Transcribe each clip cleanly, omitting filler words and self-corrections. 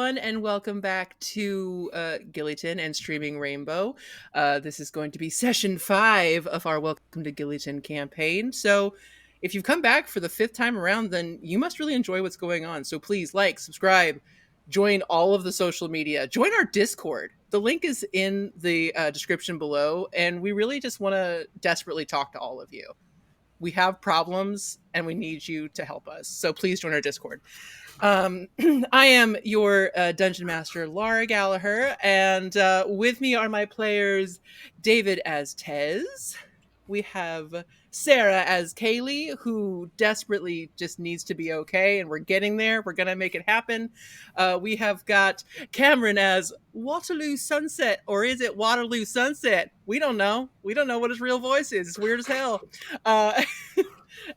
everyone, and welcome back to Gillyton and Streaming Rainbow. This is going to be session 5 of our Welcome to Gillyton campaign. So, if you've come back for the 5th time around, then you must really enjoy what's going on. So, please like, subscribe, join all of the social media, join our Discord. The link is in the description below, and we really just want to desperately talk to all of you. We have problems, and we need you to help us. So, please join our Discord. I am your dungeon master, Laura Galliher, and with me are my players, David as Tez. We have Sera as Kaylee, who desperately just needs to be okay, and we're getting there. We're gonna make it happen. We have got Cameron as Waterloo Sunset, or is it Waterloo Sunset? We don't know. We don't know what his real voice is. It's weird as hell.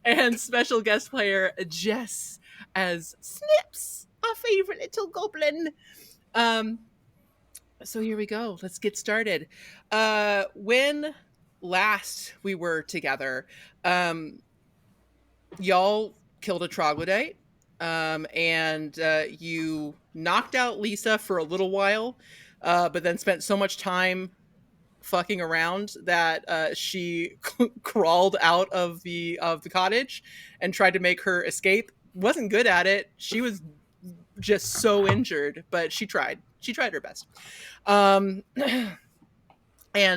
And special guest player, Jess as Snips, our favorite little goblin. So here we go. Let's get started. When last we were together, y'all killed a troglodyte, and you knocked out Lisa for a little while, but then spent so much time fucking around that she crawled out of the cottage and tried to make her escape. Wasn't good at it. She was just so injured, but she tried her best. And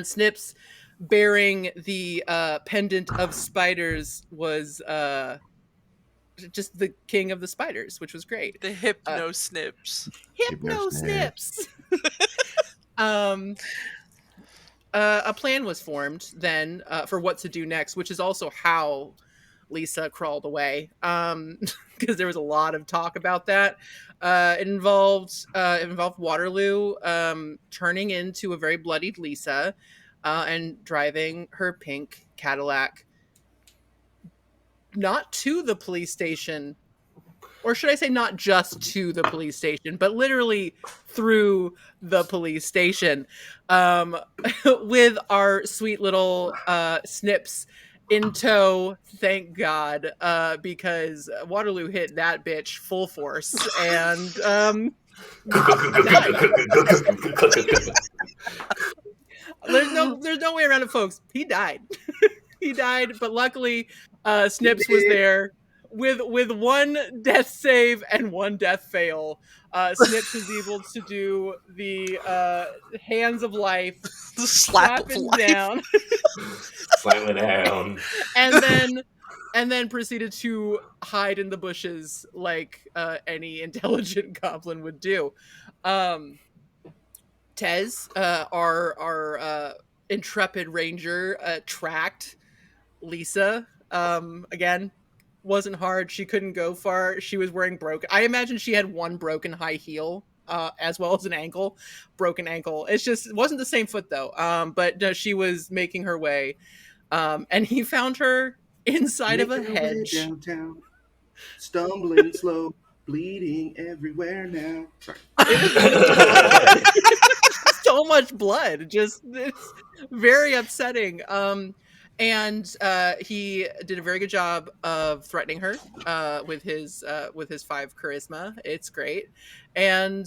Snips, bearing the pendant of spiders, was just the king of the spiders, which was great. The Hypno Snips. Hypno Snips. A plan was formed then for what to do next, which is also how Lisa crawled away, because there was a lot of talk about that. It involved Waterloo turning into a very bloodied Lisa and driving her pink Cadillac not to the police station, or should I say not just to the police station, but literally through the police station, with our sweet little Snips in tow, thank God, because Waterloo hit that bitch full force, and there's no way around it, folks. He died. He died, but luckily Snips was there with one death save and one death fail. Snips was able to do the hands of life, the slap of life. down, slam it down, and then proceeded to hide in the bushes like any intelligent goblin would do. Tez, our intrepid ranger, tracked Lisa. Again, wasn't hard. She couldn't go far. She was wearing broken. I imagine she had one broken high heel, as well as an broken ankle. It wasn't the same foot though. But no, she was making her way. And he found her inside of a hedge. Downtown, stumbling slow, bleeding everywhere now. Sorry. So much blood. Just, it's very upsetting. And he did a very good job of threatening her with his 5 charisma. It's great. And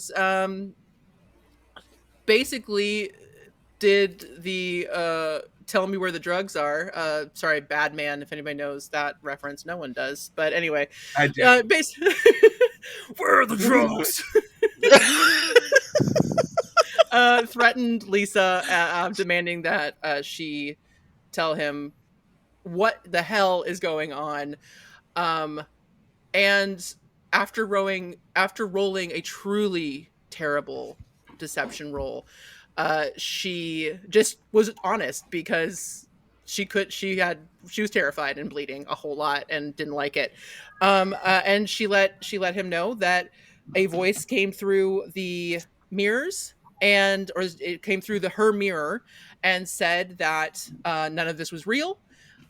basically did the tell me where the drugs are. Sorry, Bad Man, if anybody knows that reference. No one does. But anyway. I do. Basically, where are the drugs? Threatened Lisa, demanding that she tell him what the hell is going on. And after rolling a truly terrible deception roll, she just was honest, because she was terrified and bleeding a whole lot and didn't like it. And she let him know that a voice came through the mirrors, or it came through her mirror, and said that none of this was real,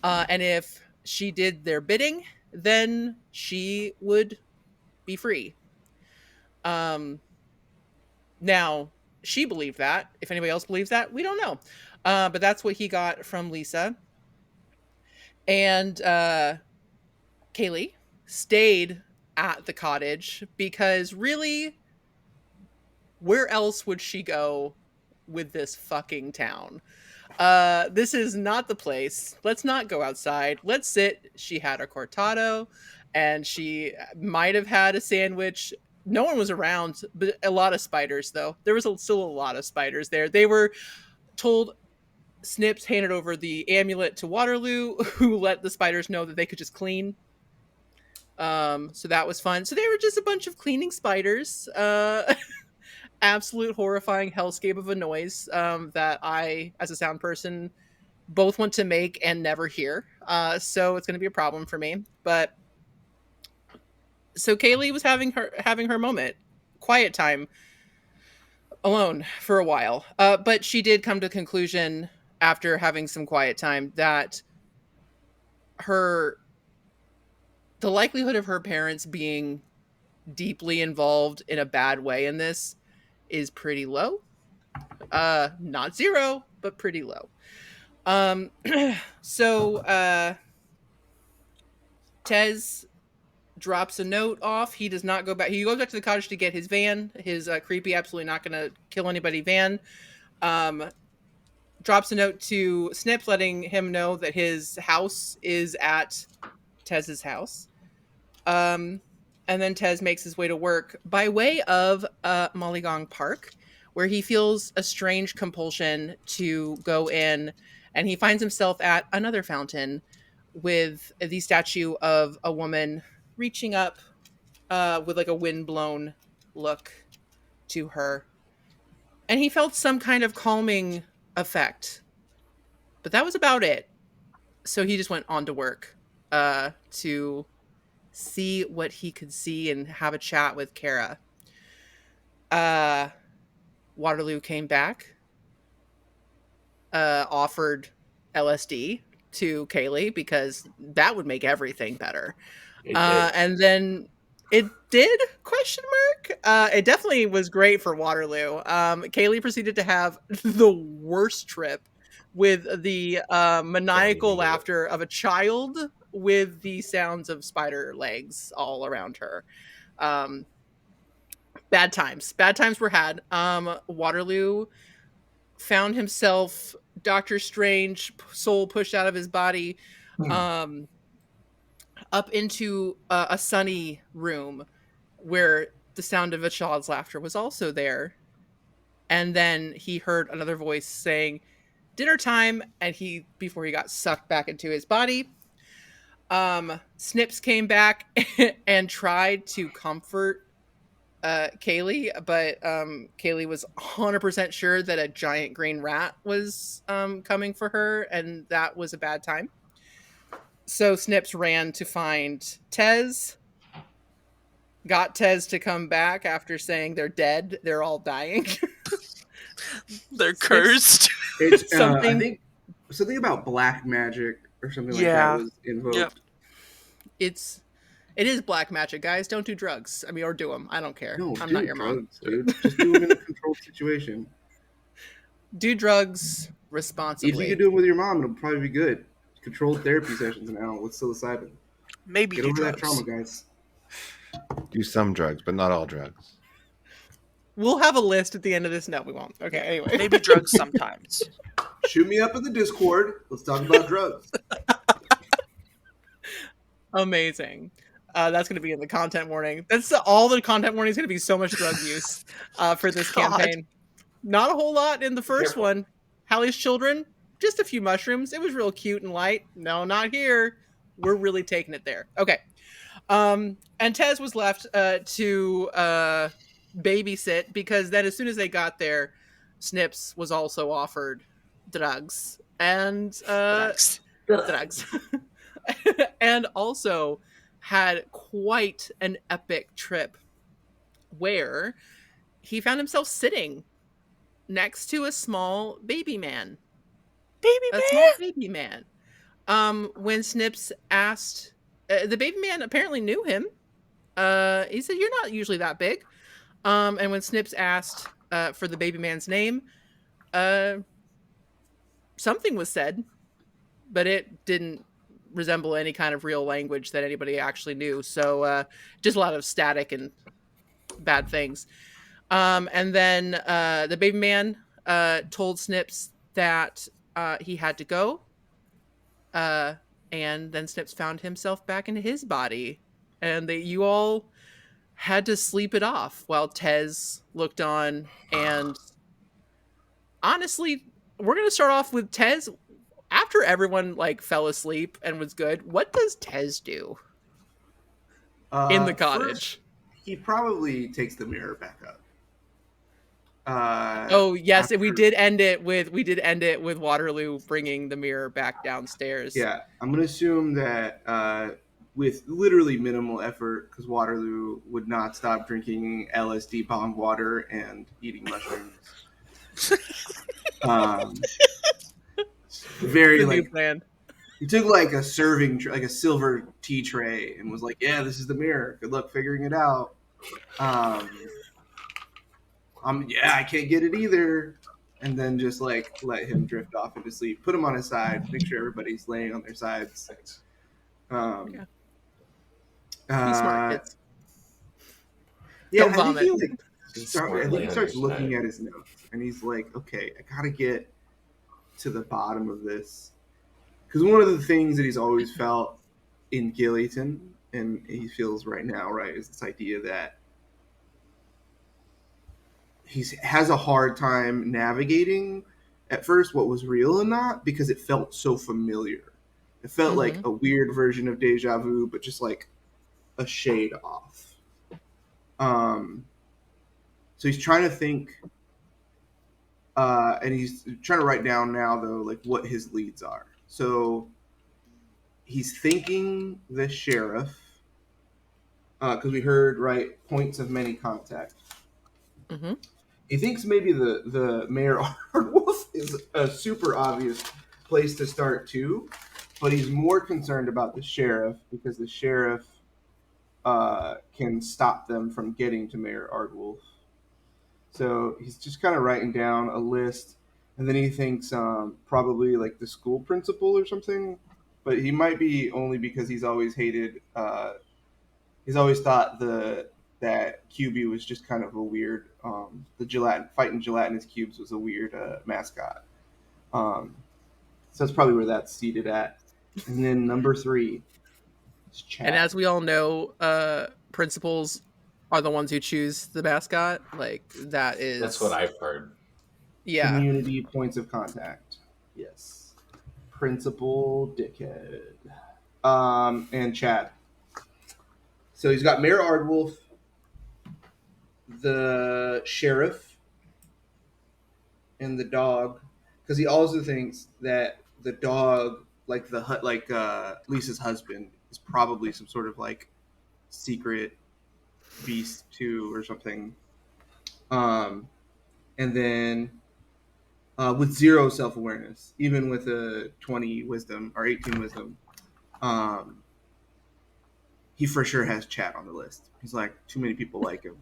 and if she did their bidding, then she would be free. Now, she believed that. If anybody else believes that, we don't know. But that's what he got from Lisa. And Kaylee stayed at the cottage because really where else would she go with this fucking town? This is not the place. Let's not go outside. Let's sit. She had a cortado, and she might have had a sandwich. No one was around, but a lot of spiders, though. There was still a lot of spiders there. They were told, Snips handed over the amulet to Waterloo, who let the spiders know that they could just clean. So that was fun. So they were just a bunch of cleaning spiders. Absolute horrifying hellscape of a noise that I, as a sound person, both want to make and never hear. So it's going to be a problem for me. But so Kaylee was having her moment, quiet time, alone for a while. But she did come to the conclusion after having some quiet time that the likelihood of her parents being deeply involved in a bad way in this is pretty low. Not zero, but pretty low. So Tez drops a note off. He does not go back. He goes back to the cottage to get his van, his creepy, absolutely not going to kill anybody van. Drops a note to Snips letting him know that his house is at Tez's house. And then Tez makes his way to work by way of Mollygong Park, where he feels a strange compulsion to go in, and he finds himself at another fountain with the statue of a woman reaching up with like a windblown look to her. And he felt some kind of calming effect. But that was about it. So he just went on to work to see what he could see and have a chat with Kara. Waterloo came back, offered LSD to Kaylee because that would make everything better. And then it did, question mark. It definitely was great for Waterloo. Kaylee proceeded to have the worst trip with the maniacal laughter of a child with the sounds of spider legs all around her. Bad times were had. Waterloo found himself, Doctor Strange soul pushed out of his body, up into a sunny room where the sound of a child's laughter was also there. And then he heard another voice saying, "Dinner time," and before he got sucked back into his body, Snips came back and tried to comfort Kaylee, but Kaylee was 100% sure that a giant green rat was coming for her, and that was a bad time. So Snips ran to find Tez, got Tez to come back after saying they're dead, they're all dying. They're cursed. It's I think something about black magic or something like that was invoked. Yep. It is black magic, guys. Don't do drugs. I mean, or do them. I don't care. No, I'm not your drugs, mom. Dude. Just do them in a controlled situation. Do drugs responsibly. If you can do it with your mom, it'll probably be good. Controlled therapy sessions now with psilocybin. Maybe get do over drugs. that trauma, guys. Do some drugs, but not all drugs. We'll have a list at the end of this. No, we won't. Okay, anyway. Maybe drugs sometimes. Shoot me up in the Discord. Let's talk about drugs. Amazing. That's going to be in the content warning. All the content warning is going to be so much drug use for this campaign. Not a whole lot in the first one. Hallie's children, just a few mushrooms. It was real cute and light. No, not here. We're really taking it there. Okay. And Tez was left to babysit, because then as soon as they got there, Snips was also offered drugs. And drugs. And also had quite an epic trip where he found himself sitting next to a small baby man. Small baby man. When Snips asked, the baby man apparently knew him. He said, "You're not usually that big." And when Snips asked for the baby man's name, something was said, but it didn't resemble any kind of real language that anybody actually knew. So just a lot of static and bad things. And then the baby man told Snips that he had to go. Uh, and then Snips found himself back in his body, and you all had to sleep it off while Tez looked on. And honestly, we're gonna start off with Tez. After everyone like fell asleep and was good, what does Tez do in the First, cottage? he probably takes the mirror back up. Oh yes, and we After did end it with Waterloo bringing the mirror back downstairs. Yeah, I'm gonna assume that with literally minimal effort, because Waterloo would not stop drinking LSD bong water and eating mushrooms. Um, very The new like plan. he took like a serving like a silver tea tray and was like, "Yeah, this is the mirror. Good luck figuring it out." Um, I can't get it either. And then just like let him drift off into sleep. Put him on his side. Make sure everybody's laying on their sides. Yeah. Uh, Be smart, kids. Yeah, Don't vomit. I think he starts looking at his notes and he's like, okay, I gotta get to the bottom of this. Because one of the things that he's always felt in Gillyton, and he feels right now, right, is this idea that he has a hard time navigating at first what was real and not because it felt so familiar. It felt like a weird version of deja vu, but just like a shade off. So he's trying to think, and he's trying to write down now though, like what his leads are. So he's thinking the sheriff, because we heard right points of many contact. Mm-hmm. He thinks maybe the Mayor Ardwolf is a super obvious place to start too, but he's more concerned about the sheriff because the sheriff can stop them from getting to Mayor Ardwolf. So he's just kind of writing down a list, and then he thinks probably like the school principal or something, but he might be only because he's always hated. He's always thought that QB was just kind of a weird. The fighting gelatinous cubes was a weird mascot. So that's probably where that's seated at. And then number 3 is Chad. And as we all know, principals are the ones who choose the mascot. Like That's what I've heard. Yeah. Community points of contact. Yes. Principal dickhead. And Chad. So he's got Mayor Ardwolf, the sheriff, and the dog, because he also thinks that the dog, like Lisa's husband, is probably some sort of like secret beast too or something. And then with 0 self-awareness, even with a 20 wisdom or 18 wisdom, he for sure has Chad on the list. He's like, too many people like him.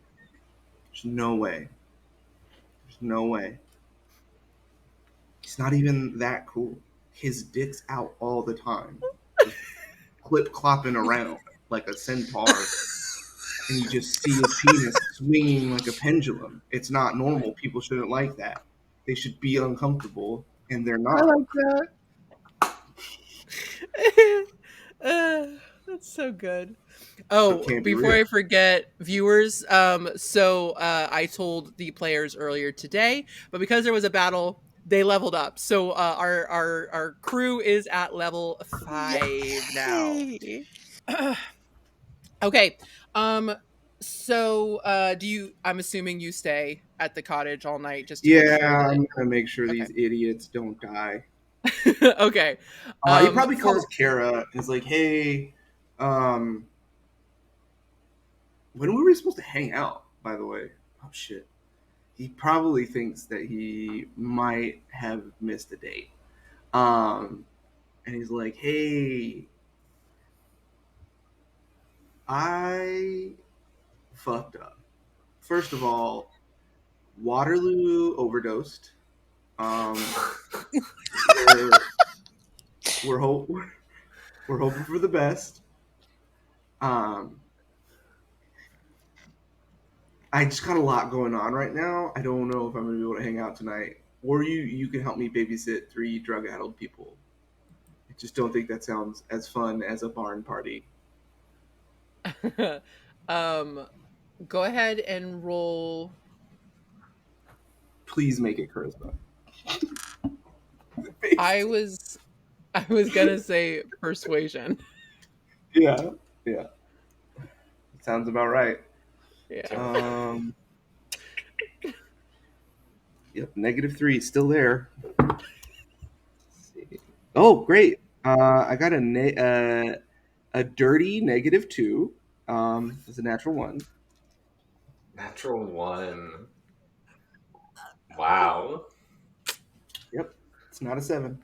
There's no way. There's no way. He's not even that cool. His dick's out all the time, just clip clopping around like a centaur, and you just see his penis swinging like a pendulum. It's not normal. People shouldn't like that. They should be uncomfortable, and they're not. I like that. That's so good. Oh, before I forget, viewers, so I told the players earlier today, but because there was a battle, they leveled up. So our crew is at level 5 now. Okay. So I'm assuming you stay at the cottage all night just to make sure that... I'm gonna make sure these idiots don't die. Okay. He probably calls Kara and is like, hey, when were we supposed to hang out, by the way? Oh shit. He probably thinks that he might have missed a date. And he's like, hey, I fucked up. First of all, Waterloo overdosed. We're hoping for the best. I just got a lot going on right now. I don't know if I'm gonna be able to hang out tonight. Or you can help me babysit 3 drug-addled people. I just don't think that sounds as fun as a barn party. Go ahead and roll. Please make it charisma. I was gonna say persuasion. Yeah, yeah. Sounds about right. Yeah. Yep, -3, still there. Let's see. Oh, great. I got a dirty -2. It's a natural 1. Natural 1. Wow. Yep, it's not a 7.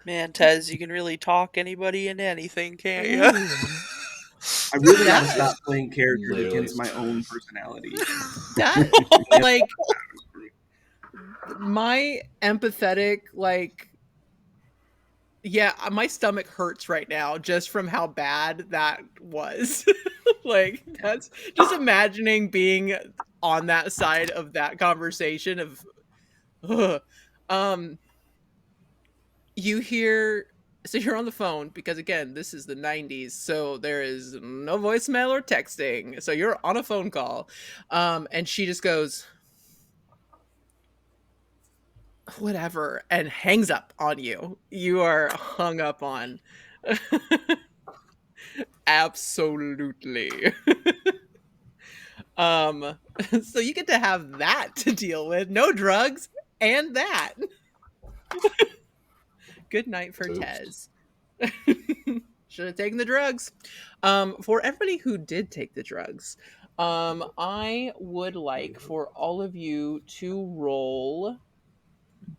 Man, Tez, you can really talk anybody into anything, can't you? I really gotta stop playing characters Literally. against my own personality. That like my empathetic yeah, my stomach hurts right now just from how bad that was. Like that's just imagining being on that side of that conversation of ugh. You hear, so you're on the phone because again this is the 90s, so there is no voicemail or texting, so you're on a phone call, and she just goes whatever and hangs up on you. You are hung up on. Absolutely. So you get to have that to deal with, no drugs and that. Good night for Oops. Tez. Should have taken the drugs. For everybody who did take the drugs, I would like for all of you to roll.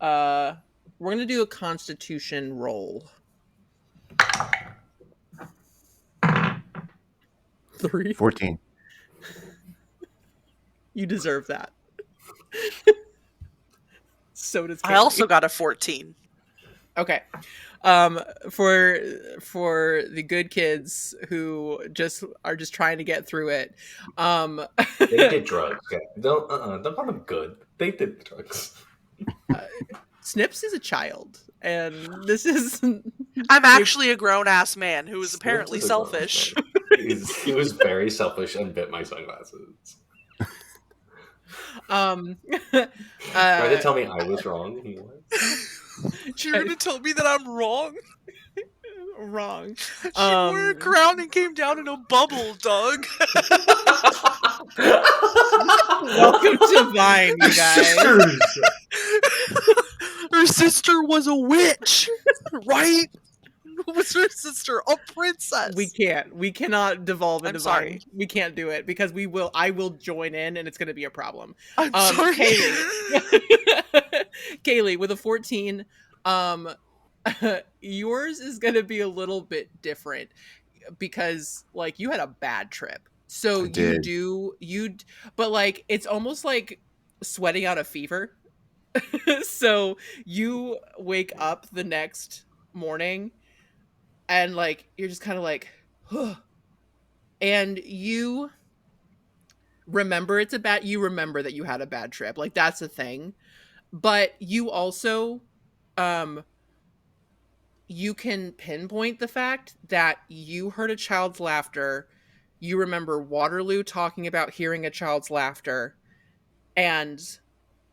We're gonna do a Constitution roll. 3. 14. You deserve that. So does I Kaylee. also got a 14. Okay. For the good kids who are just trying to get through it. They did drugs. Okay. Don't call them good. They did drugs. Snips is a child, and this is. I'm actually a grown-ass man who is apparently Snips is a grown selfish. man. He was very selfish and bit my sunglasses. Trying to tell me I was wrong. You're gonna tell me that I'm wrong? Wrong. She wore a crown and came down in a bubble, Doug. Welcome to Vine, you guys. Her sister was a witch, right? Was her sister a princess? We cannot devolve into I'm sorry. Vine. We can't do it because I will join in and it's going to be a problem. I'm sorry. Kaylee, with a 14, yours is going to be a little bit different because like you had a bad trip. So but like it's almost like sweating out a fever. So you wake up the next morning and like you're just kind of like huh. And you remember you remember that you had a bad trip, like that's a thing, but you also you can pinpoint the fact that you heard a child's laughter. You remember Waterloo talking about hearing a child's laughter, and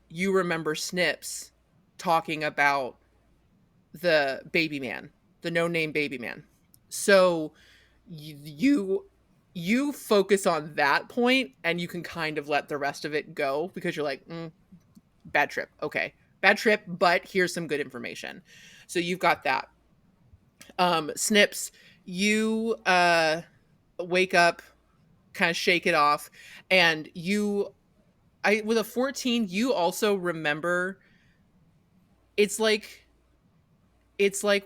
you remember Snips talking about the baby man, the no-name baby man. So you focus on that point and you can kind of let the rest of it go because you're like, bad trip. Okay. Bad trip, but here's some good information. So you've got that. Snips, you wake up, kind of shake it off, and with a 14, you also remember it's like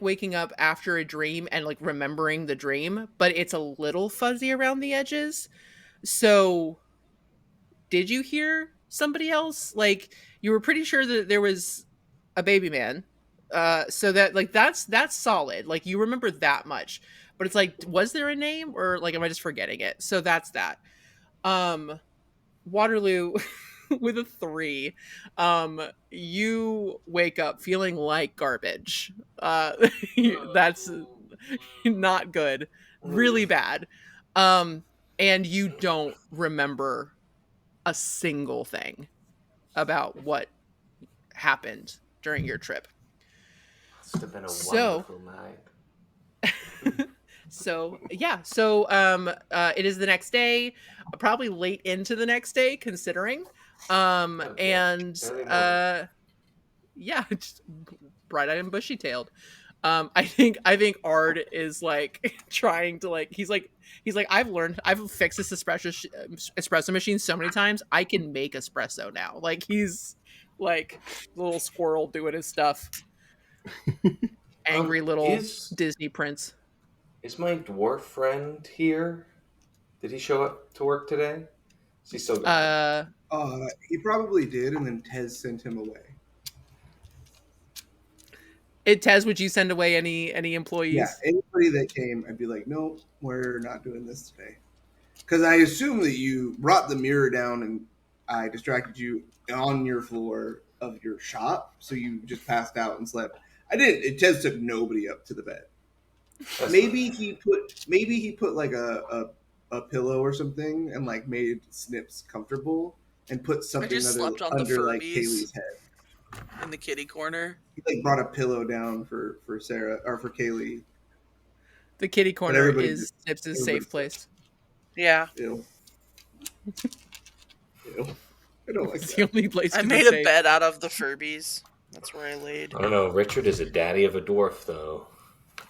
waking up after a dream and like remembering the dream, but it's a little fuzzy around the edges. So did you hear somebody else? Like you were pretty sure that there was a baby man. So that like that's solid. Like you remember that much. but it's like, was there a name, or like am I just forgetting it? So that's that. Waterloo with a 3. You wake up feeling like garbage. That's not good. Really bad. And you don't remember a single thing about what happened during your trip. Must have been a So, wonderful night. it is the next day, probably late into the next day considering. Okay. Early morning. Yeah, just bright-eyed and bushy-tailed. I think Ard is like trying to like he's like I've fixed this espresso machine so many times I can make espresso now. Like he's like the little squirrel doing his stuff. Angry little Is Disney prince. my dwarf friend here? Did he show up to work today? Is he still gone? He probably did, and then Tez sent him away. Tez, would you send away any Yeah, employees? anybody that came, I'd be like, nope, we're not doing this today. Because I assume that you brought the mirror down and I distracted you on your floor of your shop, so you just passed out and slept. I didn't. It just took nobody up to the bed. That's Maybe he put like a pillow or something and like made Snips comfortable and put something just slept on the under like Furbies. Kaylee's head. in the kitty corner. He like brought a pillow down for Sera or for Kaylee. The kitty corner everybody is Snips' everybody safe just- place. Yeah. Ew. Ew. I don't like It's that. the only place. I to made be a safe. bed out of the Furbies. That's where I laid. I don't know. Richard is a daddy of a dwarf, though.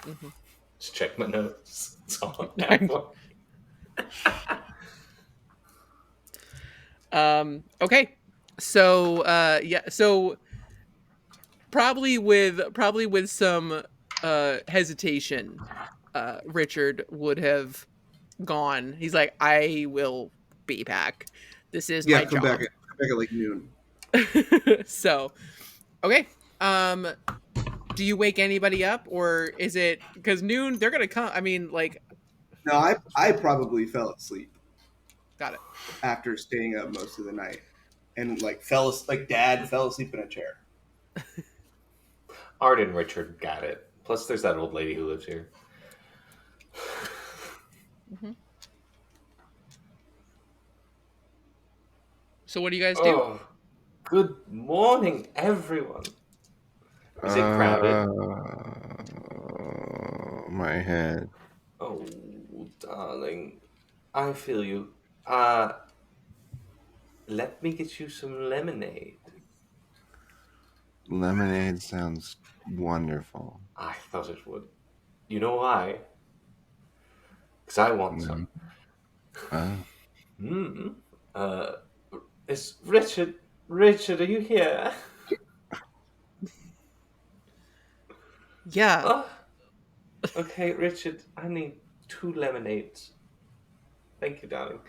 Mhm. Just check my notes. That's all I have for. Okay. So so probably with some hesitation, Richard would have gone. He's like, I will be back. This is my come job. back at like noon. So, okay. Do you wake anybody up, or is it because noon they're gonna come? I mean, like, No, I probably fell asleep got it. after staying up most of the night, and Dad fell asleep in a chair. Art and Richard got it. Plus, there's that old lady who lives here. So, what do you guys do? Oh, good morning, everyone. Is it crowded? My head. Oh, darling. I feel you. Let me get you some lemonade. Lemonade sounds wonderful. I thought it would. You know why? Because I want some. Is Richard? Richard, are you here? Yeah. Oh, okay, Richard. I need 2 lemonades. Thank you, darling.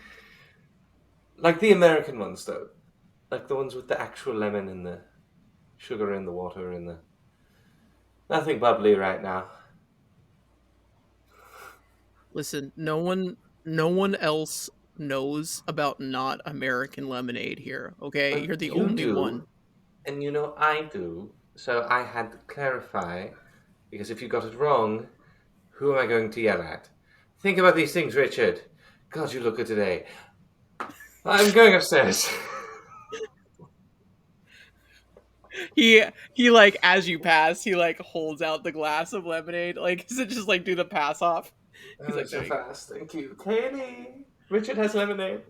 Like the American ones, though. Like the ones with the actual lemon and the sugar in the water and the... Nothing bubbly right now. Listen, no one else knows about not American lemonade here. Okay, But you're the you only do, one. and you know I do. So I had to clarify, because if you got it wrong, who am I going to yell at? Think about these things, Richard. God, you look good today. I'm going upstairs. He like as you pass, he like holds out the glass of lemonade. Like, is it just like do the pass off? He's like, so there you go. fast. Thank you. Katie! Richard has lemonade.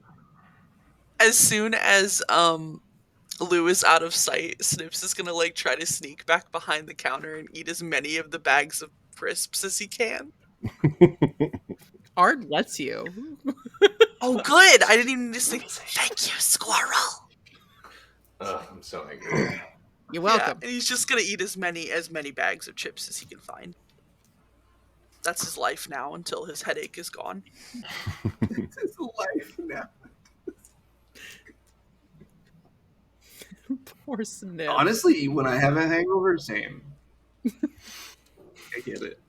As soon as Lou is out of sight, Snips is gonna like try to sneak back behind the counter and eat as many of the bags of crisps as he can. Ard lets you. Oh, good! I didn't even just think. Thank you, squirrel. I'm so angry. You're Yeah, welcome. and he's just gonna eat as many bags of chips as he can find. That's his life now until his headache is gone. It's his life now. Poor Snip. Honestly, when I have a hangover, same. I get it.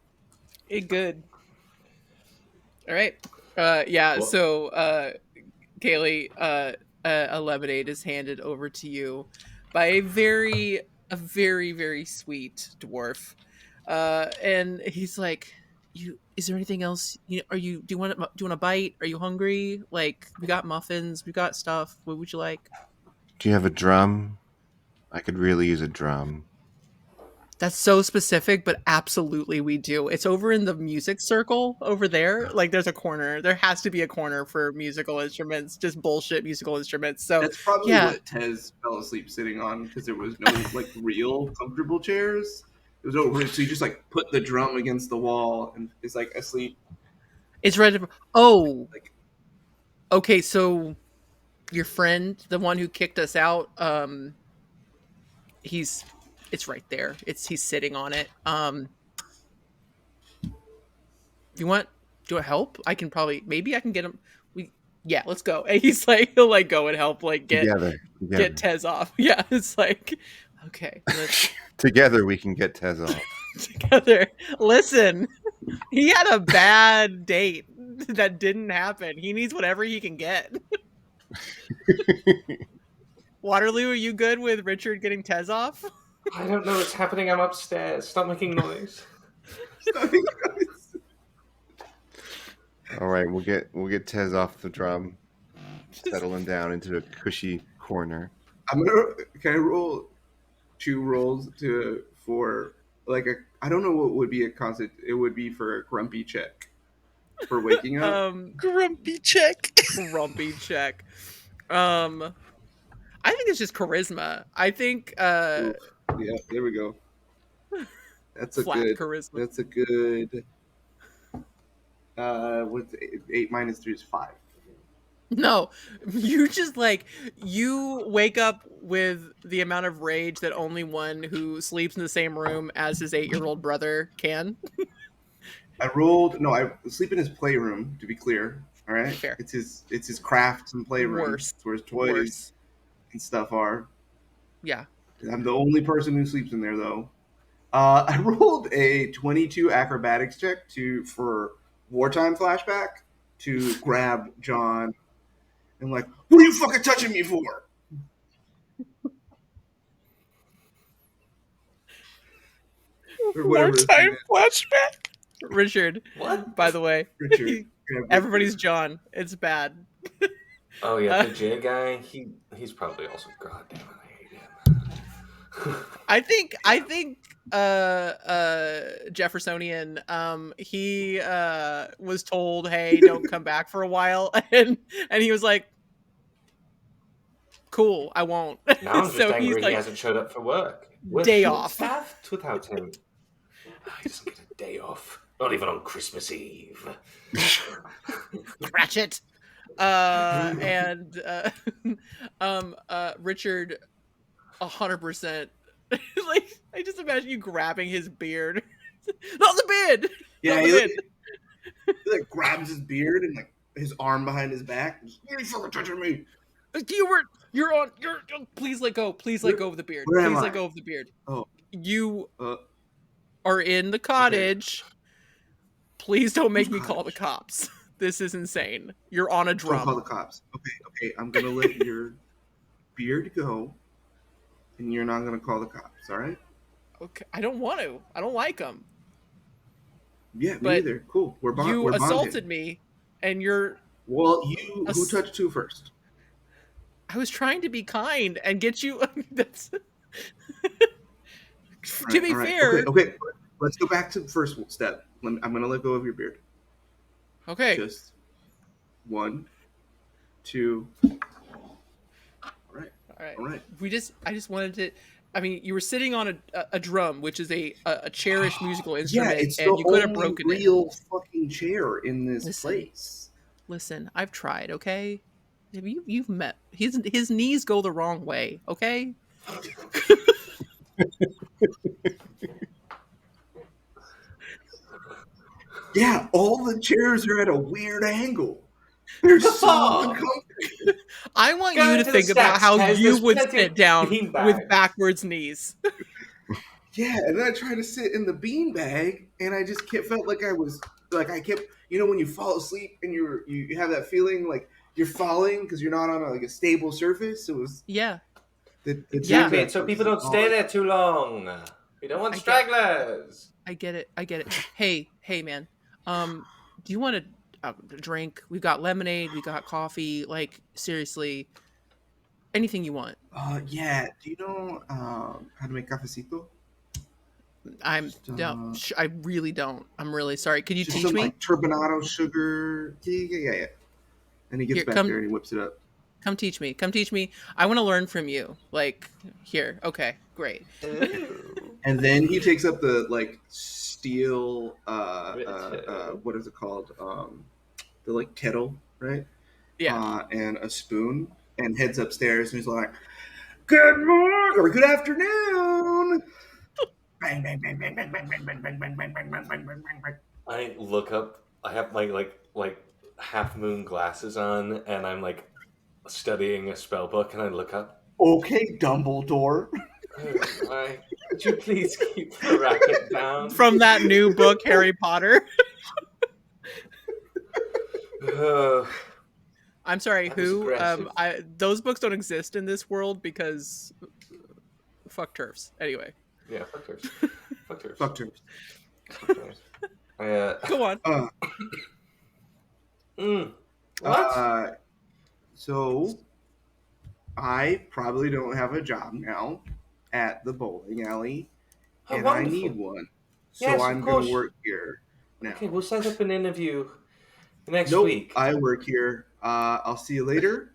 It good. All right. Yeah. What? So, Kaylee, a lemonade is handed over to you by a very, very sweet dwarf. And he's like, "You, is there anything else? Are you? Do you want a bite? Are you hungry? Like, we got muffins, we got stuff. What would you like?" Do you have a drum? I could really use a drum. That's so specific, but absolutely we do. It's over in the music circle over there. Like there's a corner. There has to be a corner for musical instruments, just bullshit musical instruments. So That's probably yeah, what Tez fell asleep sitting on because there was no like real comfortable chairs. There was no, so you just like put the drum against the wall and is like asleep. it's right. Oh, Like okay. So your friend, the one who kicked us out, he's it's right there. He's sitting on it. If you want, do I help? I can probably maybe I can get him. Yeah, let's go. And he's like he'll like go and help like Together. get Tez off. Yeah, it's like okay, let's Together we can get Tez off. together. Listen, he had a bad date that didn't happen. He needs whatever he can get. Waterloo, are you good with Richard getting Tez off? I don't know what's happening. I'm upstairs. Stop making noise. All right, we'll get Tez off the drum, settle him down into a cushy corner. can I roll 2 rolls for like a, I don't know what would be a constant. It would be for a grumpy check for waking up. Grumpy check. Grumpy check. I think it's just charisma. I think Yeah, there we go. That's a flat good. charisma. That's a good. What's 8 minus 3 is 5. No, you just like you wake up with the amount of rage that only one who sleeps in the same room as his 8-year-old brother can. I rolled. No, I sleep in his playroom. To be clear, all right. Fair. It's his crafts and playroom. Worse. It's where his toys Worse. and stuff are. Yeah. I'm the only person who sleeps in there, though. I rolled a 22 acrobatics check for wartime flashback to grab John and like, what are you fucking touching me for? Or whatever. Wartime flashback. Richard. What? By the way, Richard. everybody's John. It's bad. Oh yeah, the J guy. He's probably also. God damn it, I hate him. I think Jeffersonian he was told, "Hey, don't come back for a while." and he was like, "Cool, I won't." Now I'm just So angry he's he like, hasn't showed up for work. We're day off. short-staffed without him. Oh, he doesn't get a day off. Not even on Christmas Eve. Ratchet. Richard 100% like I just imagine you grabbing his beard. Not the beard. Yeah, Not the he beard. like grabs his beard and like his arm behind his back. And just, what are you fucking touching me? You're please let go. Please let go of the beard. Where am Please I? let go of the beard. Oh. You Uh, are in the cottage. Please don't make me Whose call the cottage? cops. This is insane. You're on a Don't call drum. the cops. Okay. I'm gonna let your beard go, and you're not gonna call the cops. All right? Okay, I don't want to. I don't like them. Yeah, me But either. Cool. We're You we're bonded. assaulted me, and you're. Well, who Ass- touched who first? I was trying to be kind and get you. That's. All To right, be all right. fair, Okay. Let's go back to the first step. I'm gonna let go of your beard. okay. Just 1, 2. All right. All right. I just wanted to. I mean, you were sitting on a drum, which is a cherished musical Yeah, instrument, it's and the you could have only broken it. real fucking chair in this Listen. place. Listen, I've tried. Okay, you've met his knees go the wrong way. Okay. Yeah, all the chairs are at a weird angle. They're so uncomfortable. I want Go you to into the think about steps, how Tez. you There's would plenty sit of down beanbags. with backwards knees. Yeah, and then I tried to sit in the beanbag, and I just felt like I was like I kept, when you fall asleep and you have that feeling like you're falling because you're not on a stable surface. It was Yeah. the Yeah. Exactly. details And so were people don't stay solid. there too long. We don't want I get stragglers. I get it. I get it. Hey, man. Do you want a drink? We've got lemonade. We got coffee. Like seriously, anything you want. Yeah. Do you know how to make cafecito? I'm Just, no. I really don't. I'm really sorry. Could you just teach some me? like turbinado sugar. Yeah. And he gets Here, back there and he whips it up. come teach me. Come teach me. I want to learn from you. Like here. Okay, great. Ooh. And then he takes up the steel Richard. what is it called? The kettle, right? Yeah. And a spoon, and heads upstairs, and he's like, "Good morning or good afternoon." Bang bang bang bang bang bang bang bang bang bang bang bang bang bang bang bang. I look up. I have my like half moon glasses on, and I'm like studying a spell book, and I look up. Okay, Dumbledore. Oh my! Could you please keep the racket down? From that new book, Harry Potter. Uh, I'm sorry. That was Who? aggressive. Those books don't exist in this world because fuck turfs. Anyway, yeah, fuck turfs. Fuck turfs. Fuck terms. Fuck turfs. go on. What? So I probably don't have a job now at the bowling alley, How and wonderful. I need one. So Yes, of I'm going course. to work here now. Okay, we'll set up an interview next Nope, week. I work here. I'll see you later.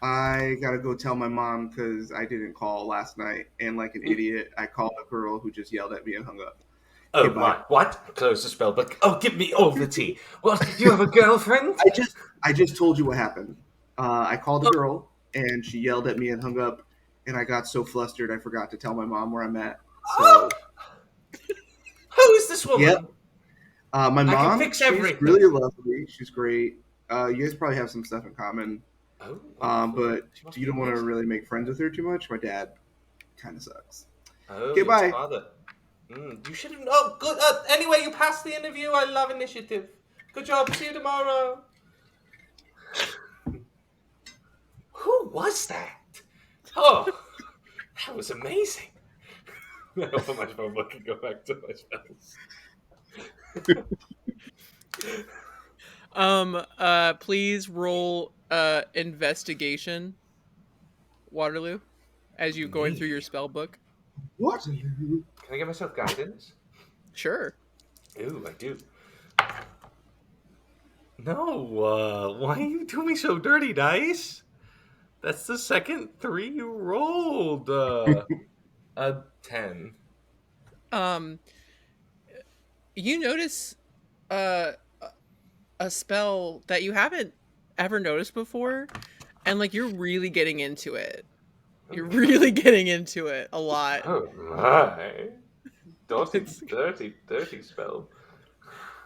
I gotta go tell my mom because I didn't call last night, and like an idiot, I called a girl who just yelled at me and hung up. Oh Okay, bye. my! What? Close the spell book. Oh, give me all the tea. What? You have a girlfriend? I just told you what happened. I called a girl, and she yelled at me and hung up, and I got so flustered I forgot to tell my mom where I'm at. So, Who is this woman? Yep. My I can mom, fix she's everything. really lovely. She's great. You guys probably have some stuff in common. Oh, But she must you be don't want to amazing. really make friends with her too much. My dad kind of sucks. Oh, Okay, your bye. father. You should have. Oh, good. Anyway, you passed the interview. I love initiative. Good job. See you tomorrow. Who was that? Oh, that was amazing. I open my phone book and go back to my spells. Please roll investigation, Waterloo, as you going through your spell book. What? Can I give myself guidance? Sure. Ooh, I do. No, why are you doing me so dirty, dice? That's the second 3 you rolled. A 10. You notice a spell that you haven't ever noticed before, and like you're really getting into it. You're really getting into it a lot. Oh my. Dirty, dirty spell.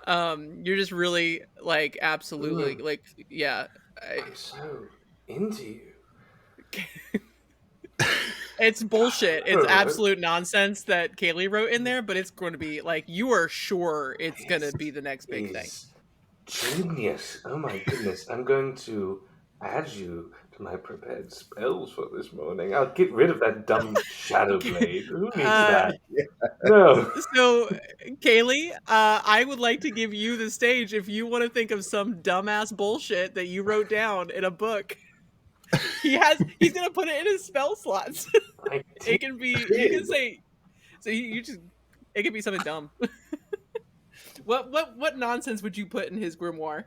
You're just really like absolutely like yeah. I'm so into you. It's bullshit. It's Alright. absolute nonsense that Kaylee wrote in there, but it's going to be like you are sure it's going to This be the next big thing. is genius. Oh my goodness. I'm going to add you to my prepared spells for this morning. I'll get rid of that dumb shadow blade. Who needs that? No. So, Kaylee, I would like to give you the stage if you want to think of some dumbass bullshit that you wrote down in a book. He's gonna put it in his spell slots. It can be. You can say. So you just. It could be something dumb. What nonsense would you put in his grimoire?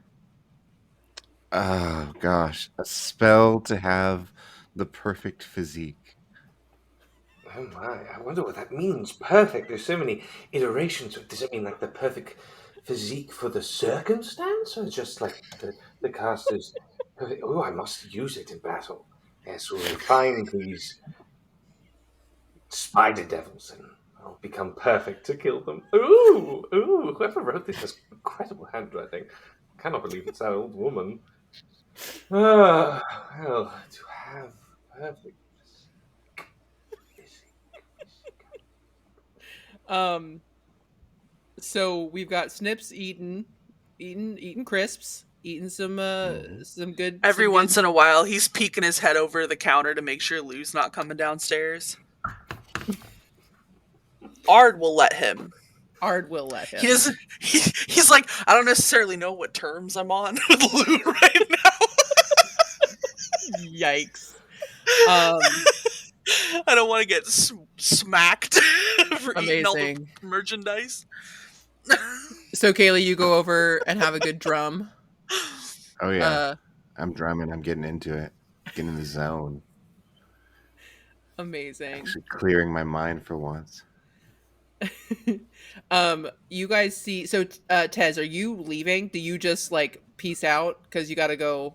Oh gosh, a spell to have the perfect physique. Oh my, I wonder what that means. Perfect. There's so many iterations. Does it mean like the perfect physique for the circumstance? Or just like the caster's perfect? Oh, I must use it in battle. Yes, we'll find these spider devils and I'll become perfect to kill them. Ooh, whoever wrote this has incredible handwriting. I cannot believe it's that old woman. Well, to have perfect physique. So we've got Snips eaten eating crisps, eating some good Every some once good in a while, he's peeking his head over the counter to make sure Lou's not coming downstairs. Ard will let him. Ard will let He him. doesn't. He's like, I don't necessarily know what terms I'm on with Lou right now. Yikes. I don't want to get smacked for eating all the Amazing. merchandise. So Kaylee, you go over and have a good drum. Oh yeah, I'm drumming. I'm getting into it. Getting in the zone. Amazing. Actually clearing my mind for once. You guys see, so Tez, are you leaving? Do you just like peace out because you got to go?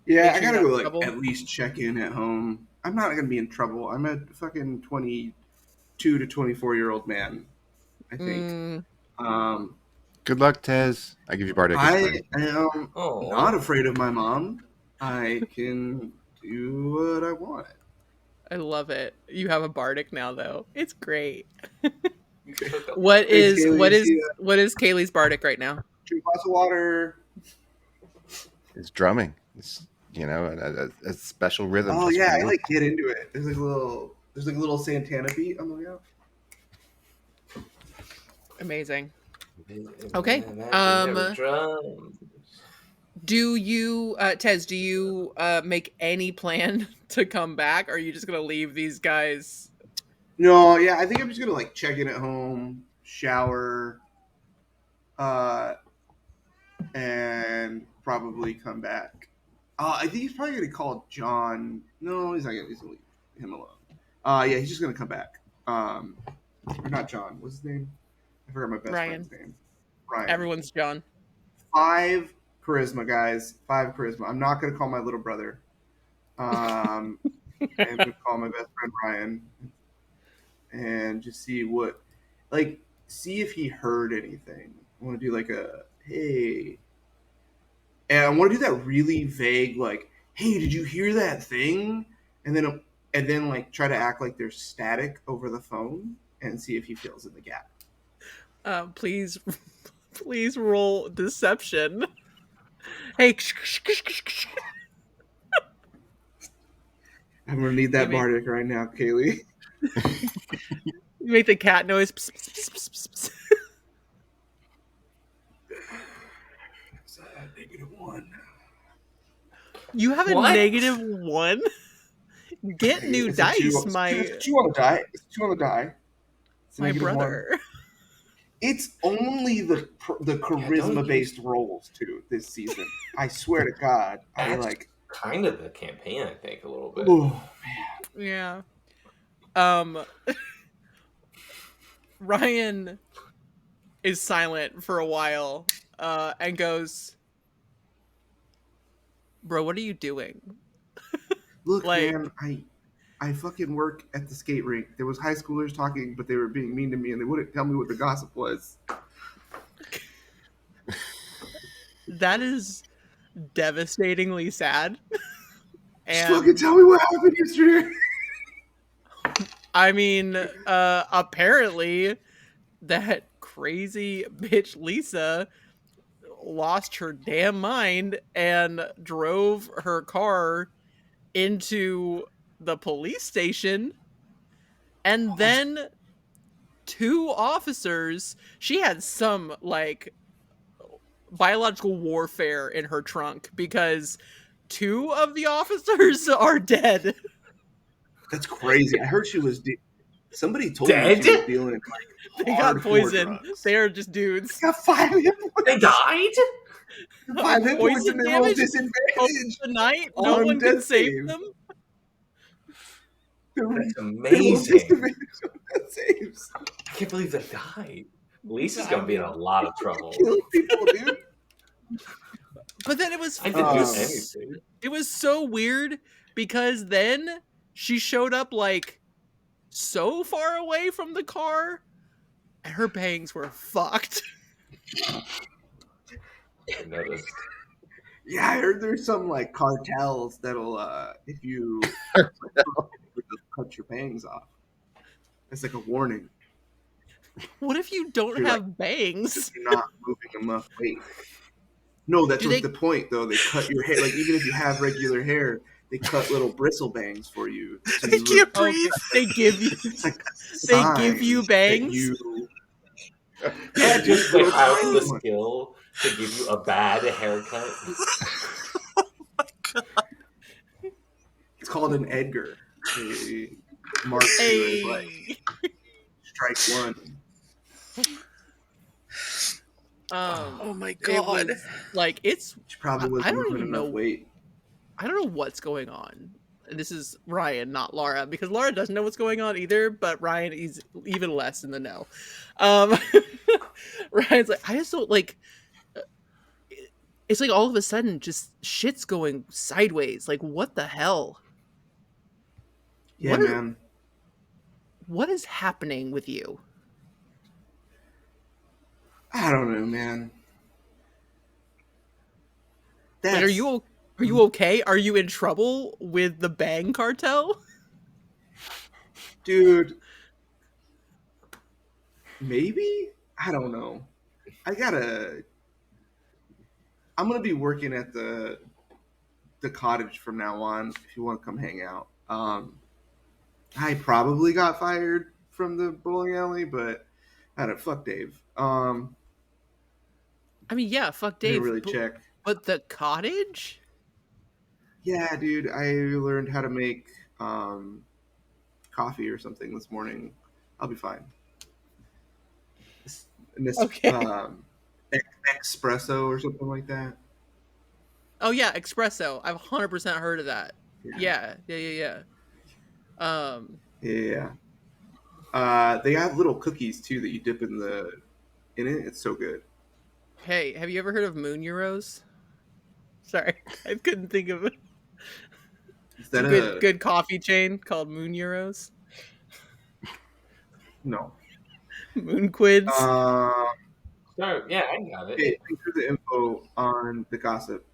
Yeah, Make I sure you're gotta not go in like trouble? at least check in at home. I'm not gonna be in trouble. I'm a fucking 22 to 24-year-old man, I think. Mm, Good luck, Tez. I give you bardic I inspiration. am Oh, not afraid of my mom. I can do what I want. I love it. You have a bardic now, though. It's great. you took a What Thanks, is Kaylee. what is See ya. what is Kaylee's bardic right now? Drink a glass of water. It's drumming. It's a special rhythm. Oh just yeah, for I you. like get into it. There's like a little Santana beat on the way out. Amazing. Okay. Drums. Do you, Tez? Do you make any plan to come back? Or are you just gonna leave these guys? No, yeah, I think I'm just gonna like check in at home, shower, and probably come back. I think he's probably gonna call John. No, he's not gonna. He's gonna leave him alone. Yeah, he's just gonna come back. Or not John. What's his name? I forgot my best Ryan. friend's name. Ryan. Everyone's John. 5 charisma, guys. 5 charisma. I'm not gonna call my little brother. I'm gonna call my best friend Ryan, and just see if he heard anything. I want to do like a hey, and I want to do that really vague like, hey, did you hear that thing? And then like try to act like there's static over the phone and see if he fills in the gap. Please, please roll deception. Hey, I'm gonna need that Give me- bardic right now, Kaylee. you make the cat noise. Pss, pss, pss, pss, pss, pss. It's -1. You have a What? -1. Get new It's a dice, two- my It's 2 on the die. It's 2 on the die. It's a my -1. brother. It's only the charisma based rolls too this season. I swear to God, I That's like. kind of the campaign, I think, a little bit. Ooh. Yeah. Ryan is silent for a while, and goes, "Bro, what are you doing?" Look, Like- man, I fucking work at the skate rink. There was high schoolers talking, but they were being mean to me, and they wouldn't tell me what the gossip was. That is devastatingly sad. Just fucking And tell me what happened yesterday. I mean, apparently that crazy bitch Lisa lost her damn mind and drove her car into the police station, and then 2 officers, she had some like biological warfare in her trunk because 2 of the officers are dead. That's crazy. I heard she was. Somebody told me Dead? she was dealing like They got hardcore poisoned. drugs. They are just dudes. Got 5 hit points. They died? 5 hit points, Poison and they rolled damage? disadvantage. The night, no On one can death save save. them. They rolled That's amazing. disadvantage on death saves. I can't believe they died. Lisa's gonna be in a lot of trouble. Kill people, dude. But then it was I didn't do Um, anything. it was so weird because then she showed up like so far away from the car and her bangs were fucked. I noticed. Yeah, I heard there's some like cartels that'll if you cut your bangs off. It's like a warning. What if you don't You're like, have bangs? because you're not moving enough weight. No, that's Do what's they- the point, though. They cut your hair. Like, even if you have regular hair, they cut little bristle bangs for you. So I you can't look. breathe. They give you It's like a they sign give you that bangs. you. Yeah, Yeah, just just they little have tiny the ones. skill to give you a bad haircut. It's called an Edgar. They mark you as like Hey. strike one. Oh my It god. was like it's. She probably I wasn't don't moving even enough know. weight. I don't know what's going on. This is Ryan, not Laura, because Laura doesn't know what's going on either. But Ryan is even less in the know. Um, Ryan's like, I just don't like. It's like all of a sudden, just shit's going sideways. Like, what the hell? Yeah, man. What is happening with you? I don't know, man. Like, are you okay? Are you in trouble with the Bang Cartel? dude? Maybe, I don't know. I'm gonna be working at the cottage from now on. If you want to come hang out, I probably got fired from the bowling alley, but I don't. Fuck Dave. I mean, yeah, fuck Didn't Dave. really check. But the cottage? Yeah, dude. I learned how to make coffee or something this morning. I'll be fine. Okay. Espresso or something like that. Oh yeah, espresso. I've 100% heard of that. Yeah. Yeah. They have little cookies too that you dip in it. It's so good. Hey, have you ever heard of moon euros? Sorry, I couldn't think of it. Is It's a that good coffee chain called Moon Euros. no? Moon Quids. So yeah, I got it. Hey, thanks for the info on the gossip.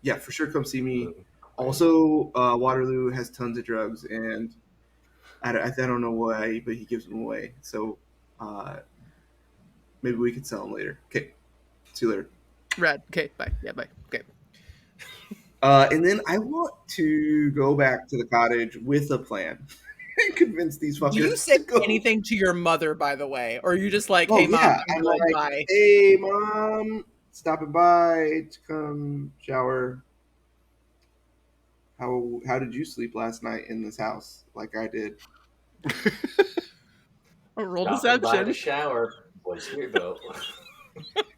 Yeah, for sure, come see me. Also, Waterloo has tons of drugs, and I don't know why, but he gives them away. So maybe we could sell them later. Okay, see you later. Rad. Okay, bye. Yeah, bye. Okay. And then I want to go back to the cottage with a plan and convince these fuckers Do you say to go. anything to your mother, by the way? Or are you just like, Oh, hey, mom, yeah. I'm I'm good, like, bye? hey, mom, stopping by to come shower. How did you sleep last night in this house like I did? Roll Stopping by the deception. shower was here though.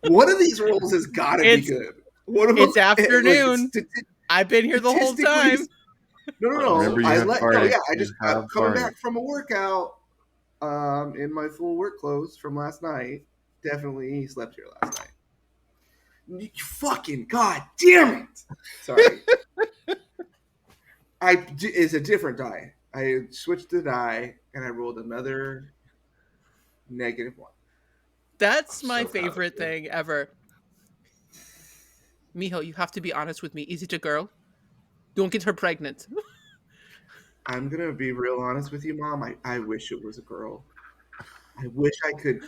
One of these rolls has got to be It's- good. One of It's them, afternoon. Like, I've been here the whole statistically- time. No. Remember, you have I farted. just You have coming farted. back from a workout in my full work clothes from last night. Definitely slept here last night. You fucking god damn it! Sorry. It's a different die. I switched the die and I rolled another -1. That's I'm my so proud of favorite you. thing ever. Miho, you have to be honest with me. Is it a girl? Don't get her pregnant. I'm gonna be real honest with you, Mom. I wish it was a girl. I wish I could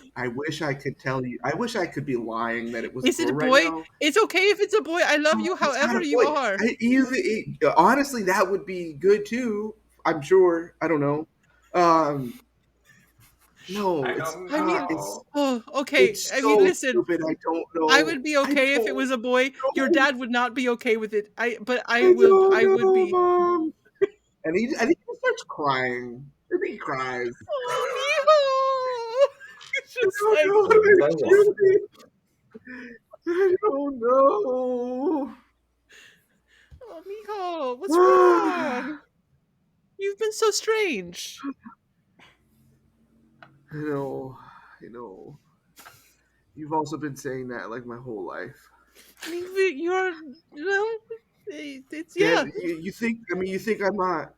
tell you. I wish I could be lying that it was Is a it a girl boy? right now. It's okay if it's a boy. I love you It's not however a you boy. are. Honestly, that would be good too. I'm sure. I don't know. No, I it's don't I mean, know. oh, okay. it's I so mean, listen. stupid. I don't know. I would be okay if it don't was a boy. Your know. dad would not be okay with it. But I I will. don't I would know, be. Mom. And I think he starts crying. I think he cries. Oh, Miho! It's I just don't like, know what I Does should be. I don't know. oh, Miho, what's wrong? You've been so strange. I know. You've also been saying that like my whole life. I mean, you're, it's yeah. Dad, you think? I mean, you think I'm not?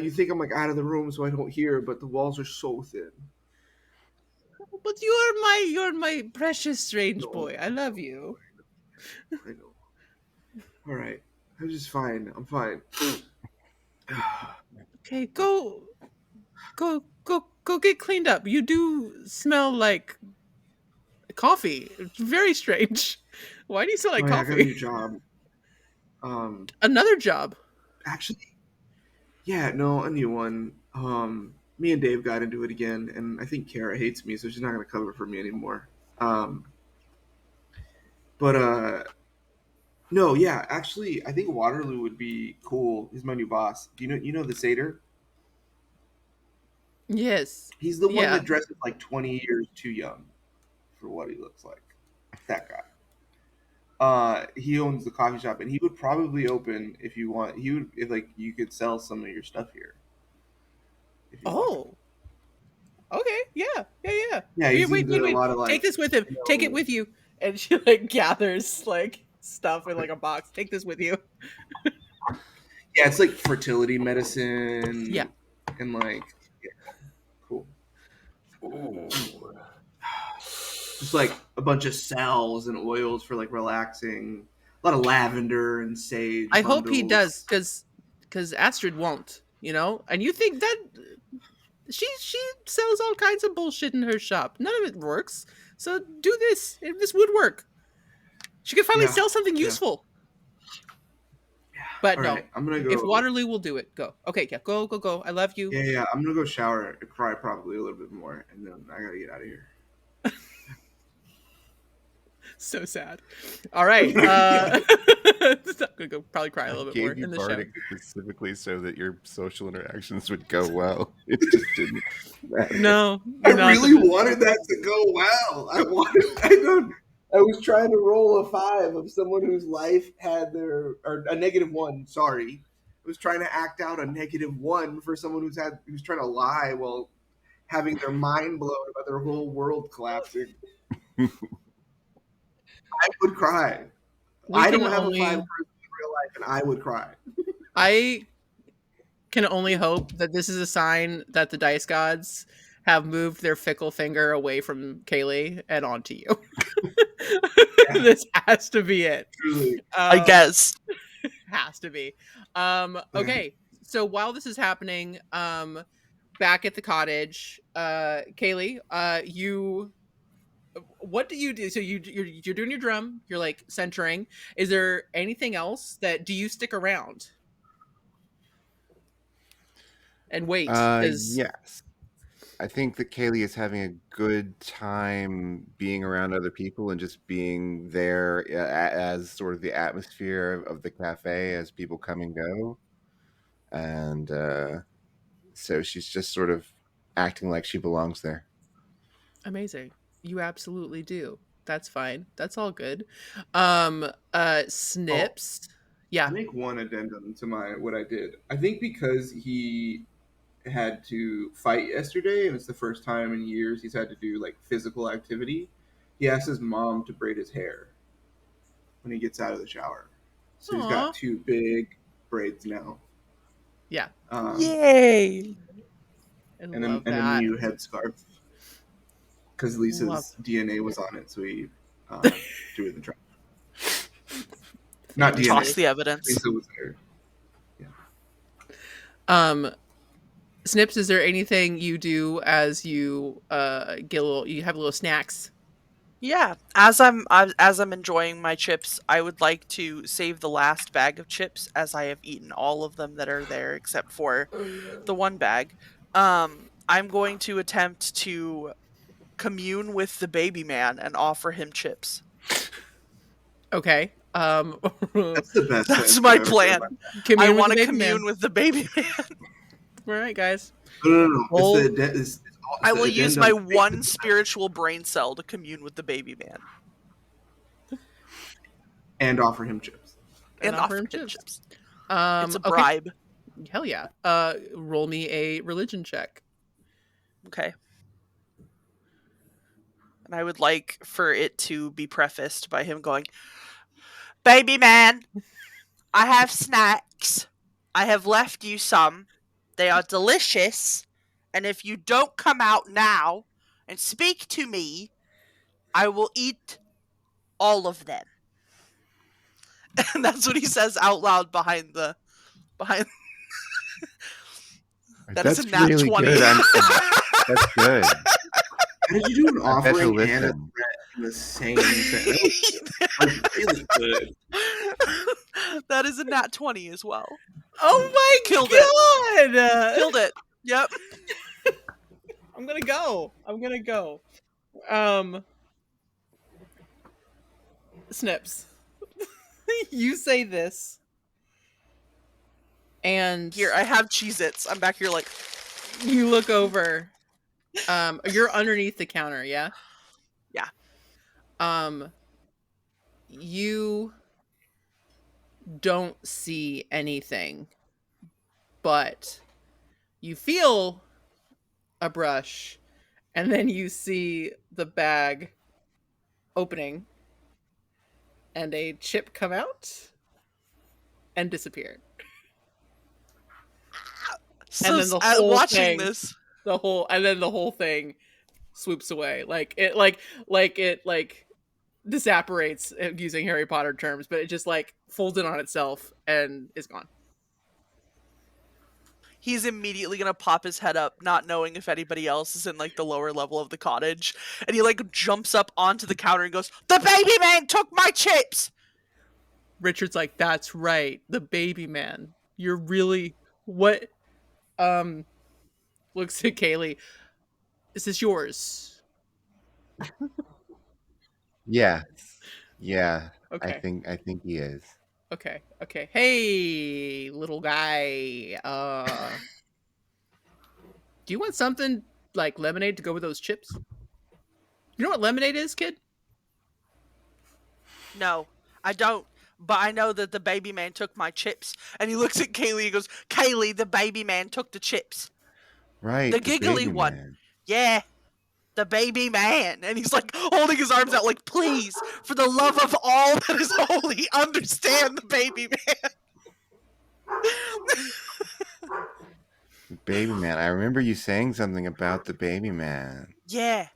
You think I'm like out of the room so I don't hear, but the walls are so thin. But you're my precious strange No. boy. I love you. I know. All right, I'm just fine. I'm fine. Okay, go go get cleaned up. You do smell like coffee. It's very strange. Why do you smell like Oh, yeah, I got a coffee? new job. Another job. Actually, yeah, no, a new one. Me and Dave got into it again, and I think Kara hates me, so she's not going to cover for me anymore. But no, yeah, actually, I think Waterloo would be cool. He's my new boss. Do you know the satyr? Yes. He's the one Yeah. that dresses like 20 years too young for what he looks like. That guy. He owns the coffee shop, and he would probably open if you want. He would if like you could sell some of your stuff here. If you wanted. Oh. Okay. Yeah. Yeah. Yeah, Yeah. he's Wait. into a lot of Take like, this with him. you Take it know, with you. And she like gathers like stuff in like a box. Take this with you. yeah, it's like fertility medicine. Yeah. And like, yeah, cool. Ooh. Just like a bunch of salves and oils for like relaxing. A lot of lavender and sage. I hope he bundles. does, because Astrid won't. You know, and you think that she sells all kinds of bullshit in her shop. None of it works. So do this. This would work. She could finally Yeah, sell something yeah. useful. But All no, right, I'm gonna go. if Waterloo will do it, go. Okay, yeah, go. I love you. Yeah, I'm gonna go shower, cry probably a little bit more, and then I gotta get out of here. So sad. All right. I'm gonna go probably cry a little I bit more gave you in the show. Bardic specifically so that your social interactions would go well. It just didn't. No, I not really the- wanted that to go well. I was trying to roll a 5 of someone whose life had or a -1. Sorry, I was trying to act out a -1 for someone who's trying to lie while having their mind blown about their whole world collapsing. I would cry. We I can don't have only- a 5 person in real life, and I would cry. I can only hope that this is a sign that the dice gods have moved their fickle finger away from Kaylee and onto you. This has to be it. Truly. I guess. Has to be. Okay, so while this is happening, back at the cottage, Kaylee, what do you do? So you're doing your drum. You're like centering. Is there anything else that do you stick around and wait? 'Cause- Yes. I think that Kaylee is having a good time being around other people and just being there as sort of the atmosphere of the cafe as people come and go. And so she's just sort of acting like she belongs there. Amazing. You absolutely do. That's fine. That's all good. Snips. Yeah. I'll make one addendum to what I did. I think because he had to fight yesterday, and it's the first time in years he's had to do like physical activity. He asked his mom to braid his hair when he gets out of the shower, so he's Aw. got 2 big braids now. Yeah. Yay! I and love a that. new headscarf because Lisa's Love. DNA was on it, so he threw it in the trash. Not DNA. Toss the evidence. Lisa was there. Snips, is there anything you do as you get you have little snacks? Yeah, as I'm enjoying my chips, I would like to save the last bag of chips as I have eaten all of them that are there except for the one bag. I'm going to attempt to commune with the baby man and offer him chips. Okay. That's the best. That's my plan. I want to to commune with the baby man. All right, guys. No. Well, I will use my one spiritual brain cell to commune with the baby man. and offer him chips. And offer offer him him chips. chips. It's It's a bribe. Okay. Hell yeah. Roll me a religion check. Okay. And I would like for it to be prefaced by him going, "Baby man, I have snacks. I have left you some. They are delicious. And if you don't come out now and speak to me, I will eat all of them." And that's what he says out loud behind. That That's is a nat really 20. good. That's good. How did you do an I better offering and a listen. threat in the same sentence? That was really good. That is a nat 20 as well. Oh my Killed god! Killed it. Yep. I'm gonna go. Snips. You say this. And Here, I have Cheez-Its. I'm back here like, you look over. You're underneath the counter, yeah? Yeah. You don't see anything, but you feel a brush, and then you see the bag opening and a chip come out and disappear. so And then the whole watching thing, this. the whole thing swoops away. Like it disapparates, using Harry Potter terms, but it just like folds in on itself and is gone. He's immediately gonna pop his head up, not knowing if anybody else is in like the lower level of the cottage, and he like jumps up onto the counter and goes, "The baby man took my chips!" Richard's like, that's right, the baby man. You're really what? Looks at Kaylee. Is this yours? Yeah. Yeah. I Okay. think he is. Okay. Hey, little guy. Do you want something like lemonade to go with those chips? You know what lemonade is, kid? No, I don't. But I know that the baby man took my chips. And he looks at Kaylee and goes, "Kaylee, the baby man took the chips. Right. The The giggly baby one. man. Yeah, the baby man." And he's like holding his arms out like, "Please, for the love of all that is holy, understand the baby man." The baby man. I remember you saying something about the baby man. Yeah,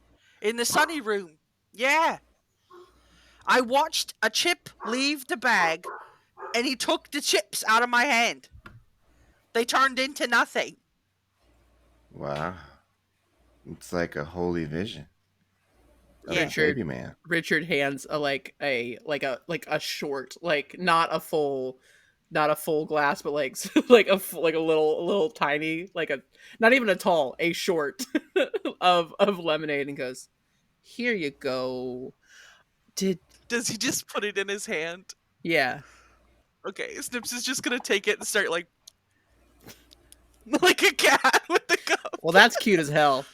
in the sunny room. Yeah. I watched a chip leave the bag, and he took the chips out of my hand. They turned into nothing. Wow. It's like a holy vision of Yeah. the baby man. Richard hands a short, like not a full glass, but like like a little tiny, like a not even a tall, a short of lemonade, and goes, "Here you go." Does he just put it in his hand? Yeah. Okay, Snips is just gonna take it and start like like a cat with the cup. Well, that's cute as hell.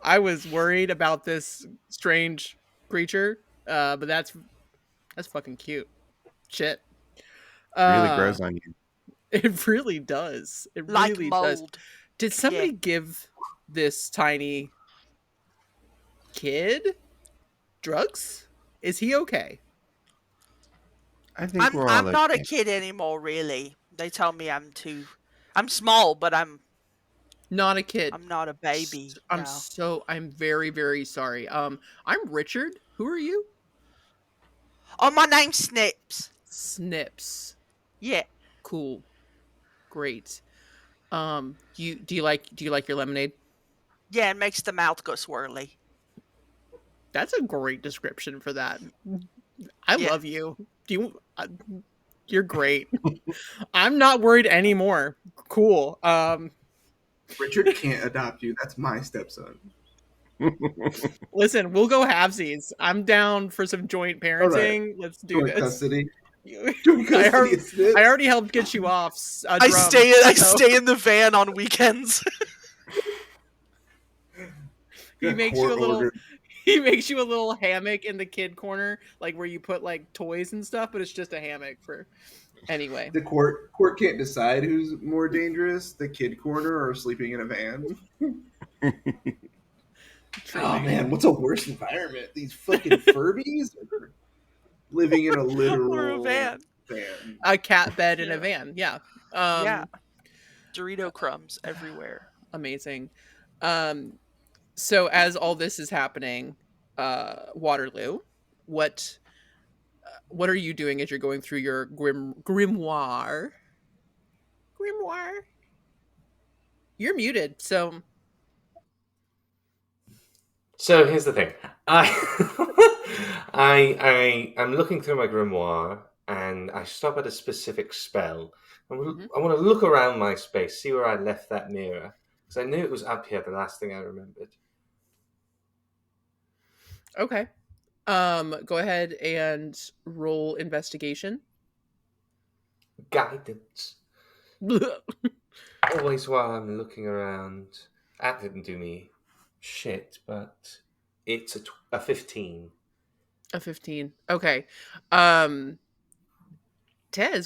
I was worried about this strange creature, but that's fucking cute. Shit. Really grows on you. It really does. It Like really does. mold. Did somebody give this tiny kid drugs? Is he okay? I think we're all I'm not a okay. kid anymore, really. They tell me I'm small, but I'm Not a kid. not a baby. No. I'm very, very sorry. I'm Richard. Who are you? Oh, my name's Snips. Snips. Yeah. Cool. Great. Do you like your lemonade? Yeah, it makes the mouth go swirly. That's a great description for that. I Yeah. love you. You're great. I'm not worried anymore. Cool. Richard can't adopt you. That's my stepson. Listen, we'll go halvesies. I'm down for some joint parenting. Let's do Joint this. custody. Joint custody of Snips. I already helped get you off. I stay in the van on weekends. He makes you a little. He makes you a little hammock in the kid corner, like where you put like toys and stuff, but it's just a hammock for. Anyway, The court can't decide who's more dangerous, the kid corner or sleeping in a van. Oh man, what's a worse environment? These fucking Furbies or living in a literal Or a van. A cat bed in a van. Yeah. Yeah. Dorito crumbs everywhere. Amazing. So as all this is happening, Waterloo, what are you doing as you're going through your grimoire? grimoire. You're muted, so So here's the thing. I'm looking through my grimoire and I stop at a specific spell. I want to look around my space, see where I left that mirror, because I knew it was up here. The last thing I remembered. okay. Go ahead and roll investigation. Guidance. Always while I'm looking around. That didn't do me shit, but it's a 15. A 15. Okay. Tez,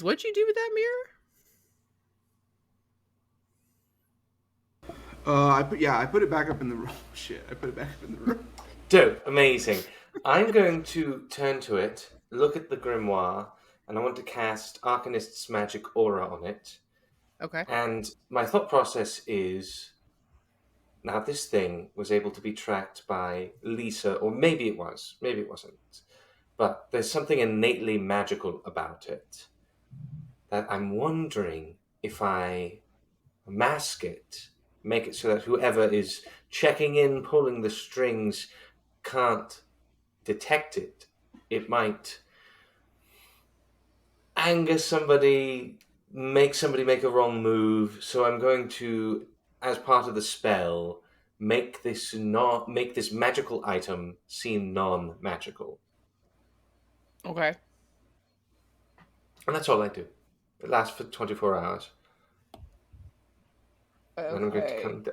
what'd you do with that mirror? I put it back up in the room. Shit, I put it back up in the room. Dude, amazing. I'm going to turn to it, look at the grimoire, and I want to cast Arcanist's magic aura on it. Okay. And my thought process is, now this thing was able to be tracked by Lisa, or maybe it was, maybe it wasn't. But there's something innately magical about it that I'm wondering if I mask it, make it so that whoever is checking in, pulling the strings, can't detect it. It might anger somebody, make somebody make a wrong move. So I'm going to, as part of the spell, make this magical item seem non-magical. Okay. And that's all I do. It lasts for 24 hours. And I'm going to come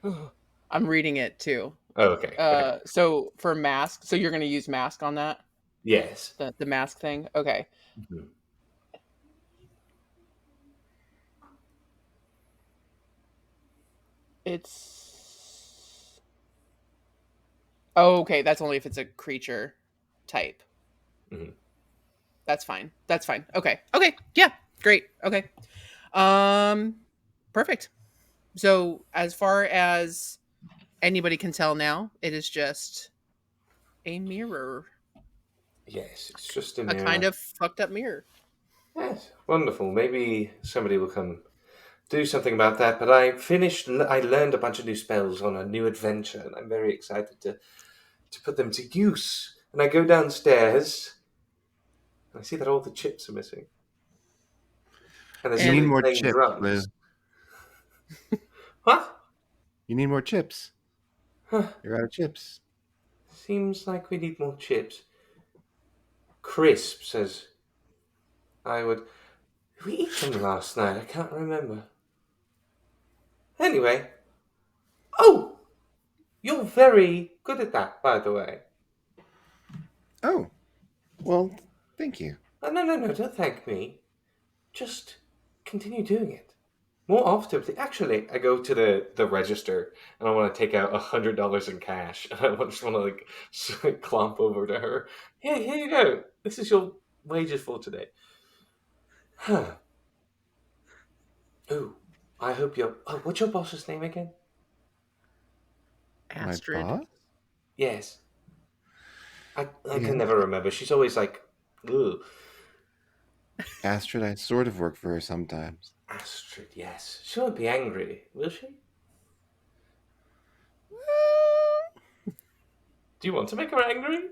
down. I'm reading it too. Oh, okay. So for mask, so you're going to use mask on that? Yes. The mask thing? Okay. Mm-hmm. It's... Oh, okay. That's only if it's a creature type. Mm-hmm. That's fine. That's fine. Okay. Okay. Yeah. Great. Okay. Perfect. So as far as anybody can tell now, it is just a mirror. Yes, it's just a A mirror. kind of fucked up mirror. Yes, wonderful. Maybe somebody will come do something about that. But I learned a bunch of new spells on a new adventure, and I'm very excited to put them to use. And I go downstairs, and I see that all the chips are missing. And there's You need somebody more playing chips, drums. Liz. What? You need more chips. Huh. You're out of chips. Seems like we need more chips. Crisp says, I would... Did we eat them last night? I can't remember. Anyway. Oh! You're very good at that, by the way. Oh. Well, thank you. Oh, no, don't thank me. Just continue doing it. More often. Actually, I go to the register and I want to take out $100 in cash. And I just want to clomp over to her. Here you go. This is your wages for today. Huh. Ooh, I hope you're... Oh, what's your boss's name again? Astrid. My boss? Yes. I Yeah. can never remember. She's always like, ugh. Astrid, I sort of work for her sometimes. Astrid, yes. She won't be angry, will she? Do you want to make her angry?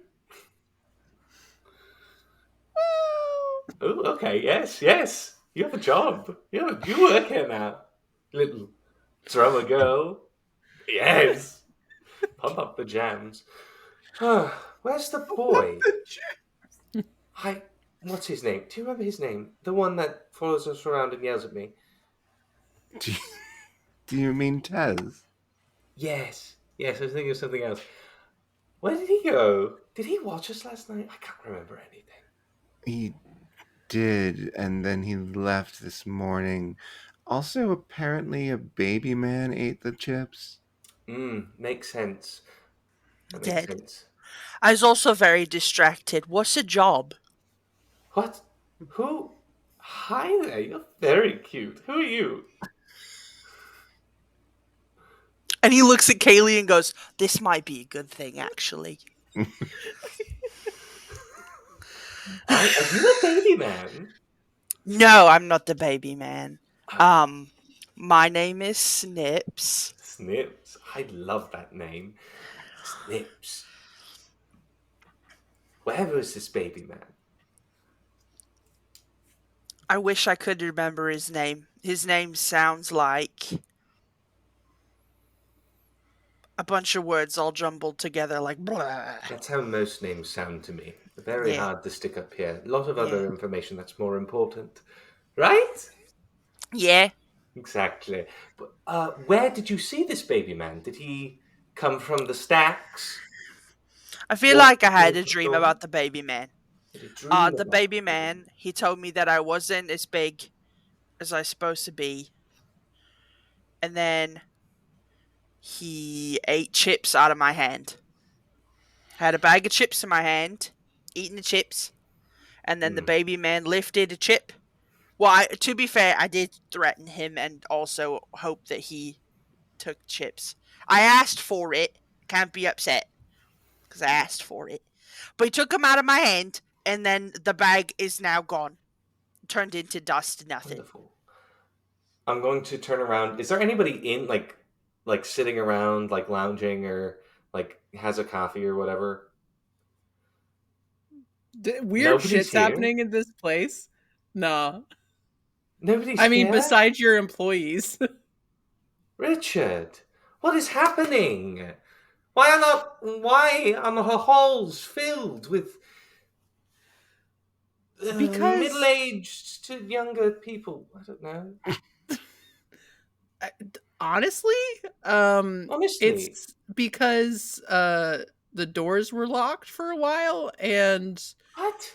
Oh, okay, yes. You have a job. You work here now. Little drummer girl. Yes. Pump up the jams. Where's the boy? What's his name? Do you remember his name? The one that follows us around and yells at me. Do you mean Tez? Yes, I was thinking of something else. Where did he go? Did he watch us last night? I can't remember anything. He did, and then he left this morning. Also, apparently, a baby man ate the chips. Makes sense. That makes Dead. sense. I was also very distracted. What's a job? What? Who? Hi there, you're very cute. Who are you? And he looks at Kaylee and goes, this might be a good thing, actually. Are you a baby man? No, I'm not the baby man. My name is Snips. Snips. I love that name. Snips. Where was this baby man? I wish I could remember his name. His name sounds like a bunch of words all jumbled together, like blah. That's how most names sound to me. Very Yeah. hard to stick up here. A lot of other Yeah. information that's more important. Right? Yeah. Exactly. But where did you see this baby man? Did he come from the stacks? I feel Walk like I had towards a the dream door? about the baby man. Did he dream The about baby the baby man, he told me that I wasn't as big as I was supposed to be. And then he ate chips out of my hand. I had a bag of chips in my hand, eating the chips, and then the baby man lifted a chip. Well, to be fair, I did threaten him and also hope that he took chips. I asked for it. Can't be upset because I asked for it. But he took them out of my hand, and then the bag is now gone. Turned into dust, nothing. Wonderful. I'm going to turn around. Is there anybody in like sitting around, like lounging or like has a coffee or whatever? Weird Nobody's shit's here? happening in this place. Nah. Nobody's I mean, here? besides your employees. Richard, what is happening? Why are the halls filled with Because- middle-aged to younger people? I don't know. Honestly, Honestly, it's because the doors were locked for a while, and what?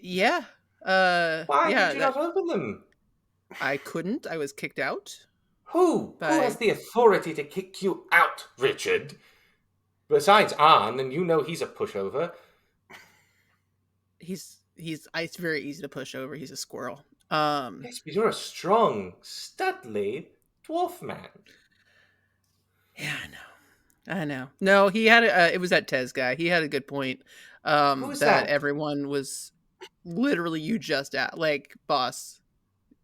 yeah, Why yeah, did you not open them? I couldn't. I was kicked out. Who By- has the authority to kick you out, Richard? Besides Arn, and you know he's a pushover. It's very easy to push over. He's a squirrel. Yes, but you're a strong, studly dwarf man. Yeah, I know. No, he had it was that Tez guy. He had a good point. Who's that? Everyone was literally you just at like boss.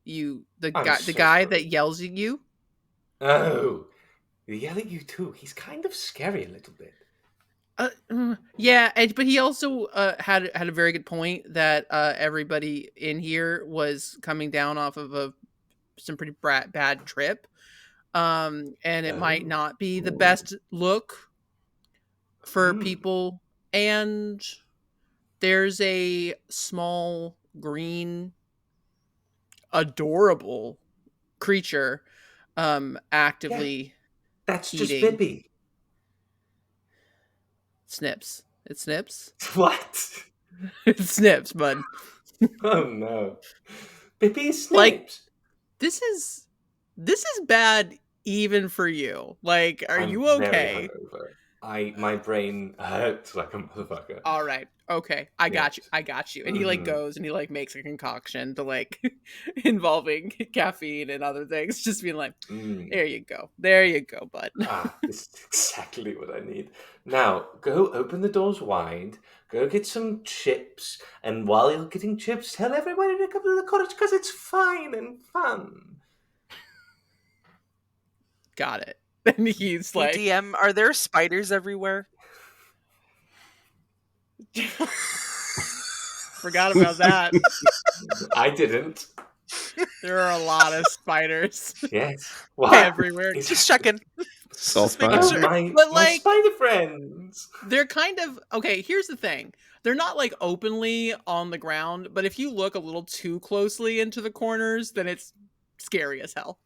The I'm guy so that sorry. yells at you. Oh, they yell at you too. He's kind of scary a little bit. Yeah, but he also had a very good point that everybody in here was coming down off of some pretty bad trip, and it might Oh. not be the best look for Hmm. people. And there's a small green, adorable creature, actively That's just eating. Bippy. Snips. It snips. What? It snips, bud. Oh no. Bippy snips. Like, This is bad even for you. Like, are I'm you very okay? hungover. My brain hurts like a motherfucker. All right. Okay. I got you. Yes. I got you. And he like Mhm. goes and he like makes a concoction to like involving caffeine and other things. Just being like, there you go. There you go, bud. This is exactly what I need. Now, go open the doors wide, go get some chips, and while you're getting chips, tell everybody to come to the cottage because it's fine and fun. Got it. And he's Hey, like, DM, are there spiders everywhere? forgot about that. I didn't. There are a lot of spiders Yes. What? everywhere. Just checking. It's all Just making fine. Oh, sure. But, my like- spider friends. They're kind of okay. Here's the thing: they're not like openly on the ground, but if you look a little too closely into the corners, then it's scary as hell.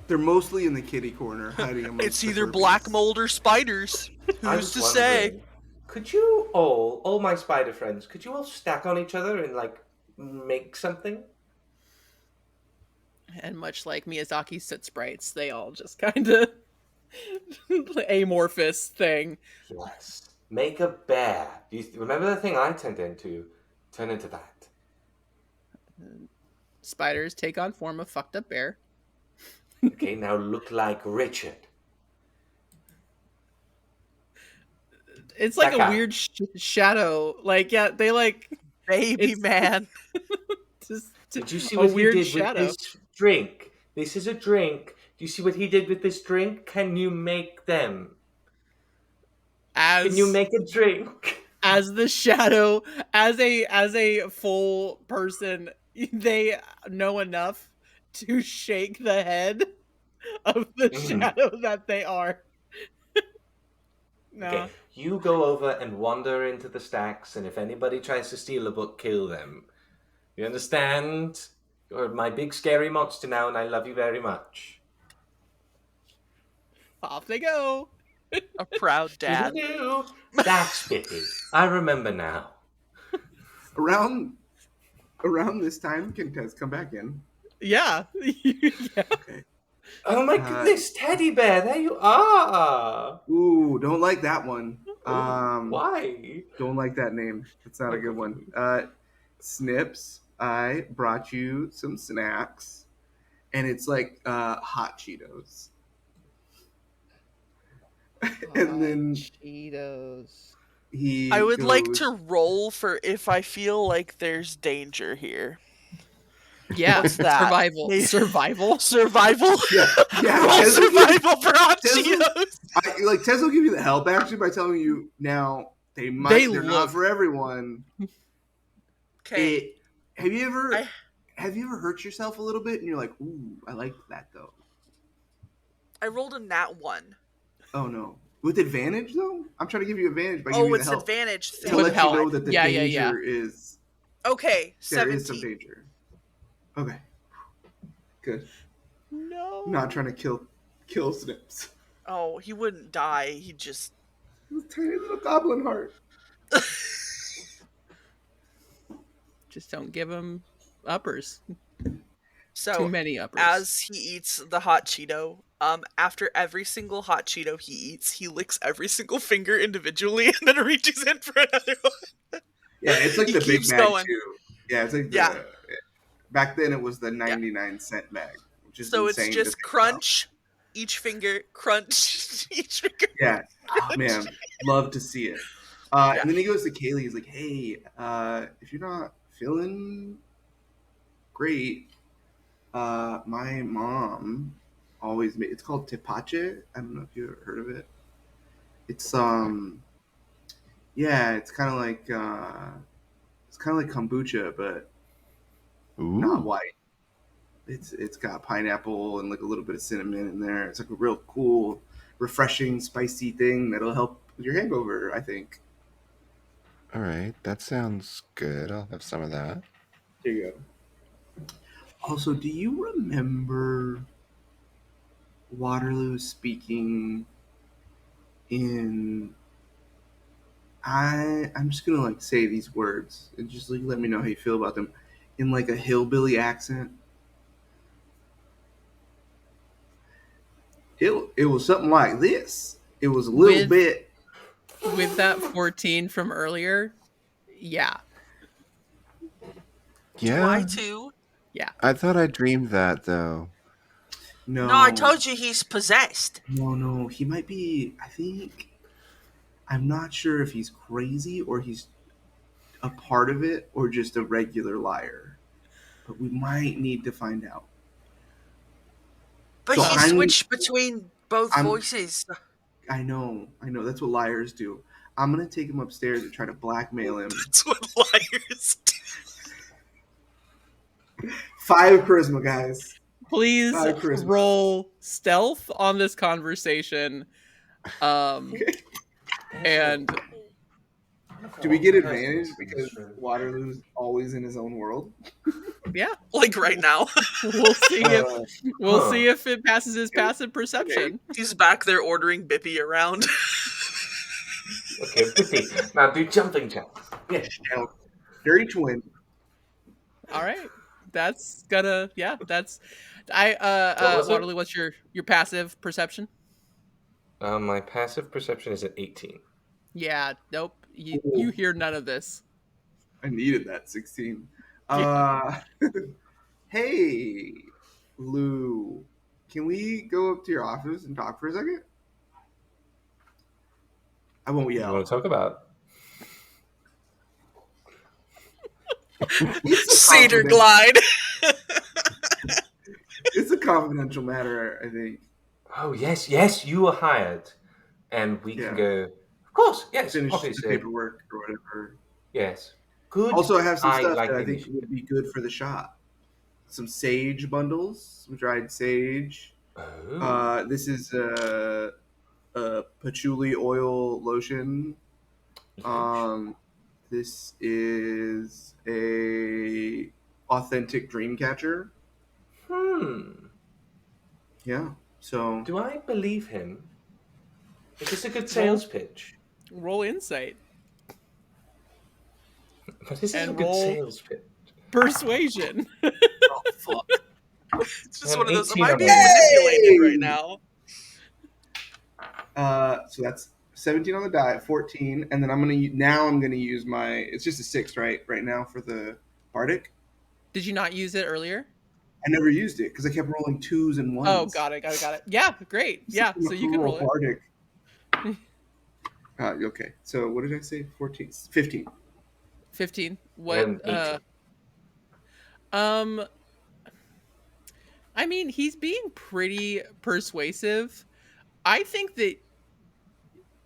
They're mostly in the kitty corner, hiding amongst It's the either fur black beasts. mold or spiders. I Who's was to say? wondering, could you all my spider friends, could you all stack on each other and like make something? And much like Miyazaki's Soot Sprites, they all just kind of amorphous thing. Yes. Make a bear. You remember the thing I turned into? Turn into that. Spiders take on form of fucked up bear. Okay, now look like Richard. It's like That a guy. weird shadow. Like, yeah, they like Baby It's man. just Did you see a what he weird did with shadow. this drink? This is a drink. Do you see what he did with this drink? Can you make them? Can you As make a drink? as the shadow, as a full person, they know enough to shake the head of the Mhm. shadow that they are. Okay, Nah. you go over and wander into the stacks, and if anybody tries to steal a book, kill them. You understand? You're my big scary monster now, and I love you very much. Off they go. A proud dad. Toodaloo. That's Bippy. I remember now. Around this time, can Tez come back in? Yeah. Yeah. Okay. Oh my goodness, Teddy Bear, there you are. Ooh, don't like that one. Why? Don't like that name. It's not a good one. Snips, I brought you some snacks, and it's like hot Cheetos. And then Cheetos. he I would like goes, to roll for if I feel like there's danger here. Yeah. What's that? Survival. Maybe- Survival. Survival? yeah, Roll Tez will give- survival for hot Tez will- Cheetos. Tez will give you the help actually by telling you now they're look- not for everyone. Okay. Have you ever I- hurt yourself a little bit and you're like, ooh, I like that though? I rolled a nat 1. Oh no. With advantage though? I'm trying to give you advantage by giving you it's the help. advantage To thing. With let help. you know that the Yeah, danger is Okay, there is some 17. danger. Okay. Good. No. I'm not trying to kill Snips. Oh, he wouldn't die. He just. This tiny little goblin heart. Just don't give him uppers. So, Too many uppers. as he eats the hot Cheeto, after every single hot Cheeto he eats, he licks every single finger individually and then reaches in for another one. Yeah, it's like He the Big keeps Mac going. too. Yeah, it's like Yeah. Back then it was the 99-cent bag, which is So insane. it's to just think crunch each finger, crunch each finger. about. Yeah, oh, crunch. man, love to see it. Yeah. And then he goes to Kaylee. He's like, "Hey, if you're not feeling great, my mom always made. It's called tepache. I don't know if you ever heard of it. It's yeah, it's kind of like kombucha, but not Ooh. white. It's got pineapple and like a little bit of cinnamon in there. It's like a real cool, refreshing, spicy thing that'll help with your hangover, I think. All right, that sounds good. I'll have some of that. Here you go. Also, do you remember Waterloo speaking in I'm just gonna like say these words and just like let me know how you feel about them in like a hillbilly accent? It was something like this. It was a little bit with that 14 from earlier. Yeah. Do I Yeah, too? Yeah. I thought I dreamed that though. no. No, I told you he's possessed. No, he might be. I think I'm not sure if he's crazy or he's a part of it or just a regular liar. But we might need to find out. But So he I'm- switched between both I'm- voices. I know. That's what liars do. I'm gonna take him upstairs and try to blackmail him. That's what liars do. 5 charisma, guys. Please Charisma. roll stealth on this conversation. And Do we get advantage because Waterloo's always in his own world? yeah, Like right now. we'll see Huh. if it passes his passive perception. He's back there ordering Bippy around. Okay, Bippy. Now do jumping jacks. Yeah. Dirty twin. All right. That's gonna that's What was it? Waterloo, what's your passive perception? My passive perception is at 18. Yeah, nope. You hear none of this. I needed that 16. Yeah. Hey, Lou, can we go up to your office and talk for a second? I won't What do you yell. want to talk about? It's a Cedar confidential- Glide. It's a confidential matter, I think. Oh yes, you were hired, and we Yeah. can go. Of course, yes, Finish the obviously, paperwork or whatever. yes. Good. Also, I have some stuff like that I think initiative. would be good for the shop. Some sage bundles, some dried sage. Oh, This is a patchouli oil lotion. This is a authentic dream catcher. Yeah. So do I believe him? Is this a good sales pitch? Roll insight. But this is And a good roll- sales pitch. Persuasion. oh fuck. It's just I one of have those. Am 18 I on being my manipulated right now? So that's 17 on the die, 14, and then I'm gonna use my. It's just a 6, right now for the bardic. Did you not use it earlier? I never used it because I kept rolling 2s and 1s. Oh, got it. Yeah, great. Yeah, so you can roll it. bardic. Okay, so what did I say? 14, 15. 15. What? And 18. I mean, he's being pretty persuasive. I think that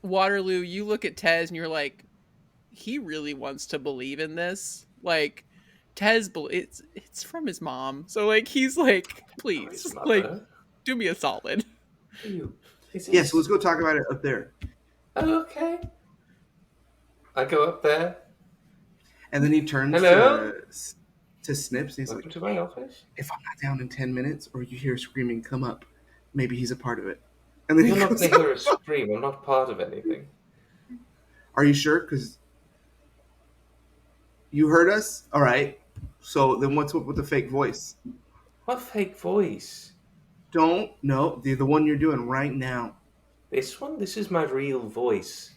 Waterloo, you look at Tez and you're like, he really wants to believe in this. Like, Tez, it's from his mom, so like he's like, please, His like, mother. do me a solid. Yeah, so let's go talk about it up there. Oh, okay. I go up there. And then he turns Hello? to Snips and he's Welcome like, to my office. if I'm not down in 10 minutes or you hear screaming come up, maybe he's a part of it. And then he You're not goes going to hear a scream. I'm not part of anything. Are you sure? Because you heard us? All right. So then what's up with the fake voice? What fake voice? No, the one you're doing right now. This one? This is my real voice.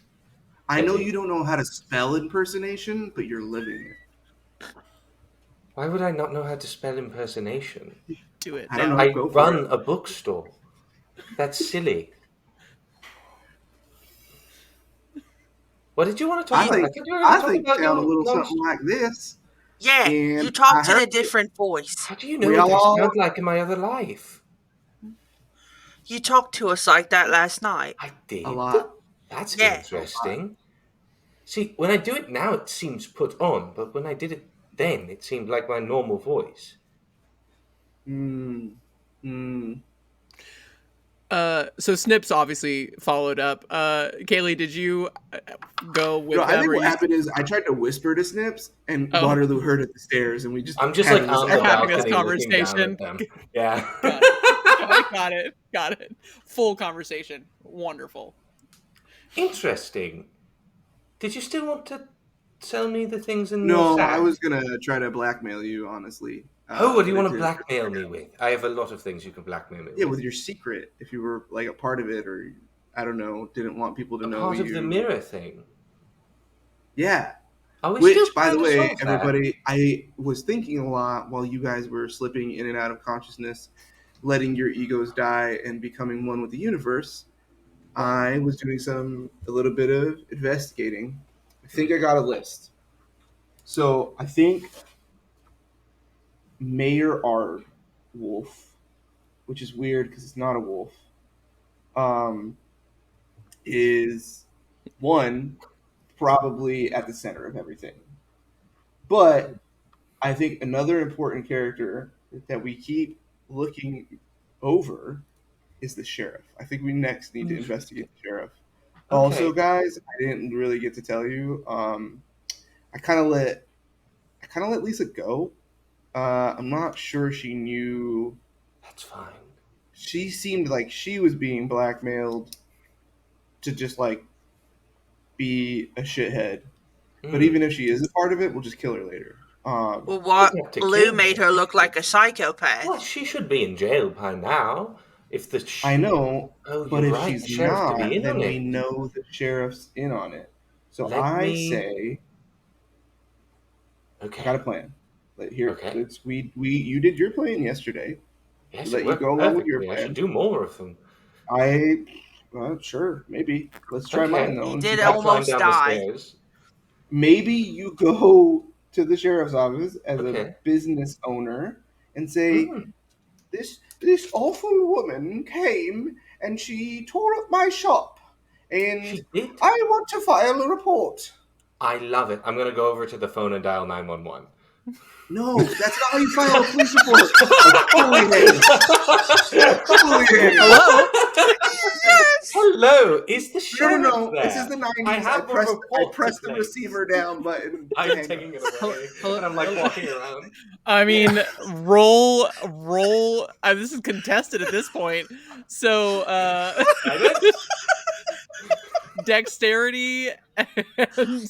I know you don't know how to spell impersonation, but you're living it. Why would I not know how to spell impersonation? Do it. I don't know. I Go for run it. a bookstore. That's silly. What did you want to talk about? I think sound a little something like this. Yeah, And you talked I in a heard different voice. How do you know We what I all- sound like in my other life? You talked to us like that last night. I did. a lot. That's Yeah. interesting. See, when I do it now, it seems put on, but when I did it then, it seemed like my normal voice. So Snips obviously followed up. Kaylee, did you go with No, I them? think or what you- happened is I tried to whisper to Snips, and Oh. Waterloo heard at the stairs, and we just. I'm just had like this- on the having this balcony looking down conversation. at them. Yeah. Got it. Full conversation. Wonderful. Interesting. Did you still want to sell me the things in No, your sack? I was gonna try to blackmail you, honestly. Oh, what do you but want it to didn't. blackmail me with? I have a lot of things you can blackmail me Yeah, with. with your secret, if you were like a part of it, or I don't know, didn't want people to A know part you. of the mirror thing. Yeah. Are we Which, still by the trying to way, solve that? everybody, I was thinking a lot while you guys were slipping in and out of consciousness, letting your egos die and becoming one with the universe. I was doing a little bit of investigating. I think I got a list. So I think Mayor Ard Wolf, which is weird because it's not a wolf, is one probably at the center of everything. But I think another important character that we keep looking over is the sheriff. I think we next need to investigate the sheriff. Okay. Also, guys, I didn't really get to tell you. I kind of let Lisa go. I'm not sure she knew. That's fine. She seemed like she was being blackmailed to just like be a shithead. But even if she is a part of it, we'll just kill her later. Well, Doesn't what have to Lou kill made her. her look like a psychopath. Well, she should be in jail by now. If the I know, Oh, but you're if right. she's The sheriff not, could be in then on we it. know the sheriff's in on it. So Let I me- say, Okay. I got a plan. Here, Okay. you did your plan yesterday. Yes, let it you worked go along with your perfectly. I plan. should do more of them. Sure, maybe. Let's try Okay. mine though. He and did see- I climb almost down die. the stairs. Maybe you go to the sheriff's office as a Okay. business owner and say, this awful woman came and she tore up my shop, and She did? I want to file a report. I love it. I'm going to go over to the phone and dial 911. No, that's not how you file a police report. Hello? Hello, is the sheriff No. there? This is the 90s. I have a I report pressed to the place. receiver down button. to I'm hang taking up. it away, Hello? and I'm like walking around. I mean, roll. This is contested at this point. So, dexterity and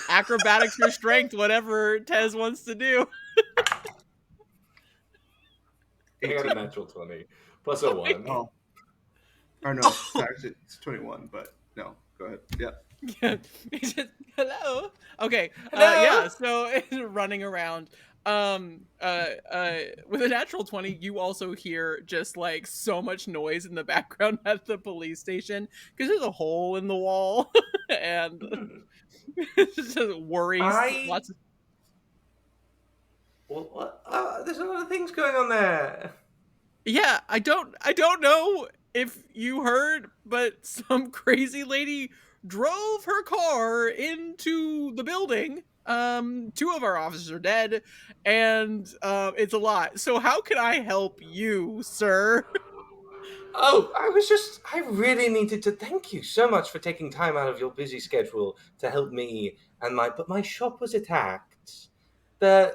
acrobatics or strength, whatever Tez wants to do. I got a natural 20 plus a 1. Oh. Or no, actually, it's 21, but no. Go ahead. Yeah. He's just, hello. Okay. Hello? Yeah. So it's running around. With a natural 20, you also hear just like so much noise in the background at the police station because there's a hole in the wall and it's just worries. Lots of. Well, there's a lot of things going on there. Yeah, I don't know if you heard, but some crazy lady drove her car into the building. 2 of our officers are dead, and it's a lot. So how can I help you, sir? Oh, I really needed to thank you so much for taking time out of your busy schedule to help me but my shop was attacked. The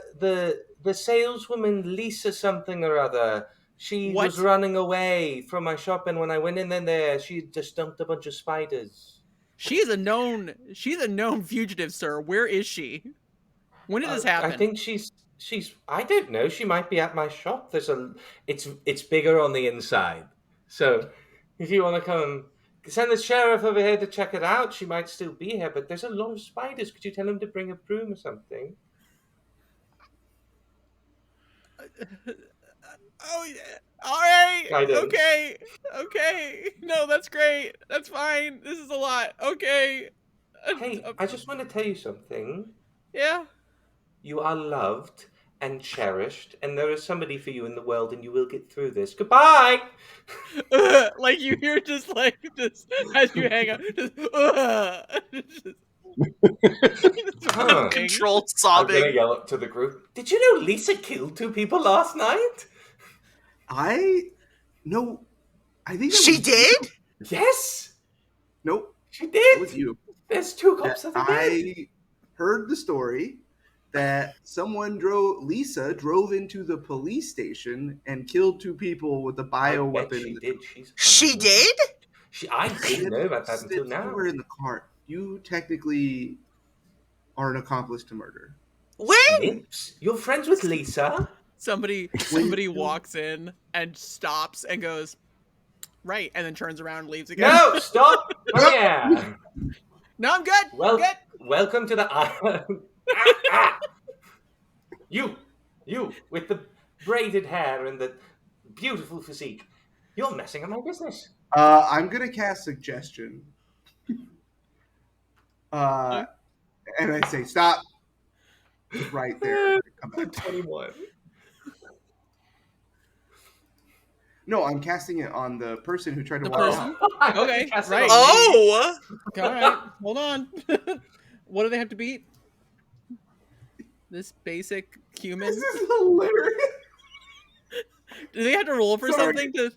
saleswoman Lisa something or other, she What? was running away from my shop, and when I went in there, she just dumped a bunch of spiders. She's a known fugitive, sir. Where is she? When did this happen? I think she's I don't know, she might be at my shop. It's bigger on the inside. So if you want to come send the sheriff over here to check it out, she might still be here, but there's a lot of spiders. Could you tell him to bring a broom or something? Oh yeah. All right. Guidance. Okay. No, that's great. That's fine. This is a lot. Okay. Hey, I just want to tell you something. Yeah. You are loved and cherished, and there is somebody for you in the world, and you will get through this. Goodbye! Like you hear just like this as you hang up. Uncontrolled I'm sobbing. gonna yell up to the group. Did you know Lisa killed 2 people last night? No, I think She was did? You. Yes! Nope, She it did! was you. There's 2 cops that are dead. I heard the story that Lisa drove into the police station and killed 2 people with a bioweapon. She did. She did? I didn't know about that until now. You were in the car. You technically are an accomplice to murder. When? Nips? You're friends with Lisa? Somebody walks in and stops and goes, right, and then turns around and leaves again. No, stop! Oh, yeah. No, I'm good. I'm good. Welcome to the island. You with the braided hair and the beautiful physique. You're messing up my business. I'm gonna cast suggestion. And I say stop. Right there. Come back. 21. No, I'm casting it on the person who tried to The walk person? out. Okay, Cast it right. on Oh! All right, hold on. What do they have to beat? This basic human? This is hilarious. Do they have to roll for Sorry. something to?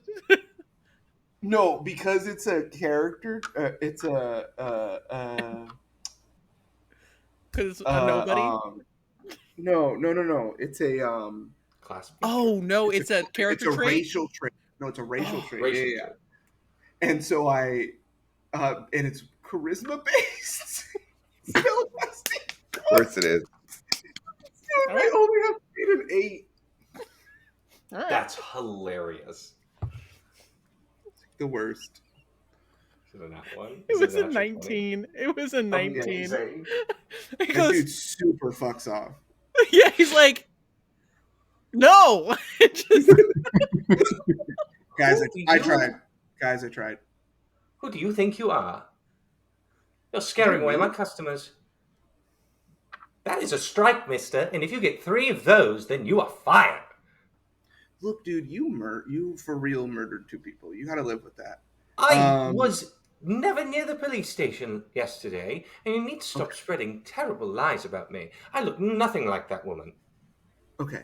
No, because it's a character. It's Because it's a nobody. No. It's a Class. Oh no, it's a character it's a trait. racial trait. No, it's a racial trait. Racial Yeah. trait. And so and it's charisma based. Spellcasting. Of course it is. I only have to beat an 8. All right. That's hilarious. The worst. Is it that one? It Is was a natural 19. It was a 19. Amazing. He That goes, dude super fucks off. yeah, he's like, no. It just- Guys, Who do I you- tried. Guys, I tried. Who do you think you are? You're scaring away my customers. That is a strike, mister, and if you get 3 of those, then you are fired. Look, dude, you for real murdered 2 people. You gotta live with that. I was never near the police station yesterday, and you need to stop Okay. spreading terrible lies about me. I look nothing like that woman. Okay.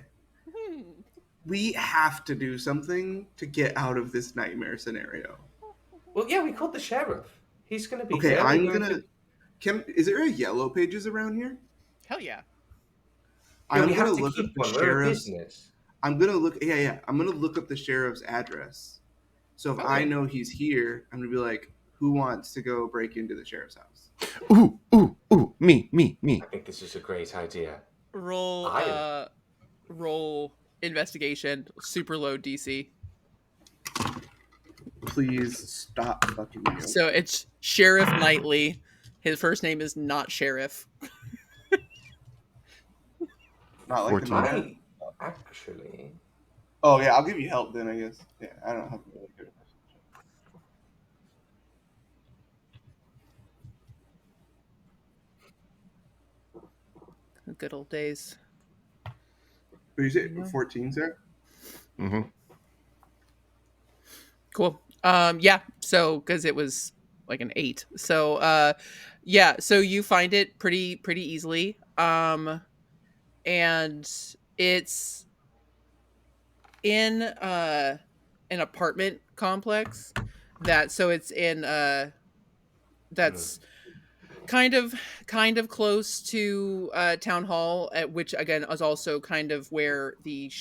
We have to do something to get out of this nightmare scenario. Well, yeah, we called the sheriff. He's going to be Okay, here. I'm We're going gonna. to... Is there a Yellow Pages around here? Hell yeah. Yeah, I'm we gonna have to look up keep the one. We're a sheriff's. business. I'm gonna look. Yeah. I'm gonna look up the sheriff's address. So if I Okay. know he's here, I'm gonna be like, "Who wants to go break into the sheriff's house?" Ooh, me. I think this is a great idea. Roll I- roll investigation, super low DC. Please stop fucking me. So it's Sheriff Knightley. His first name is not Sheriff. Not like 14. the man. I actually... Oh yeah, I'll give you help then. I guess. Yeah, I don't have really good. Good old days. What you say? No. 14, sir? Mm-hmm. Cool. Yeah. So because it was like an 8. So yeah. So you find it pretty easily. And it's in an apartment complex that so it's in that's kind of close to town hall, at which again is also kind of where the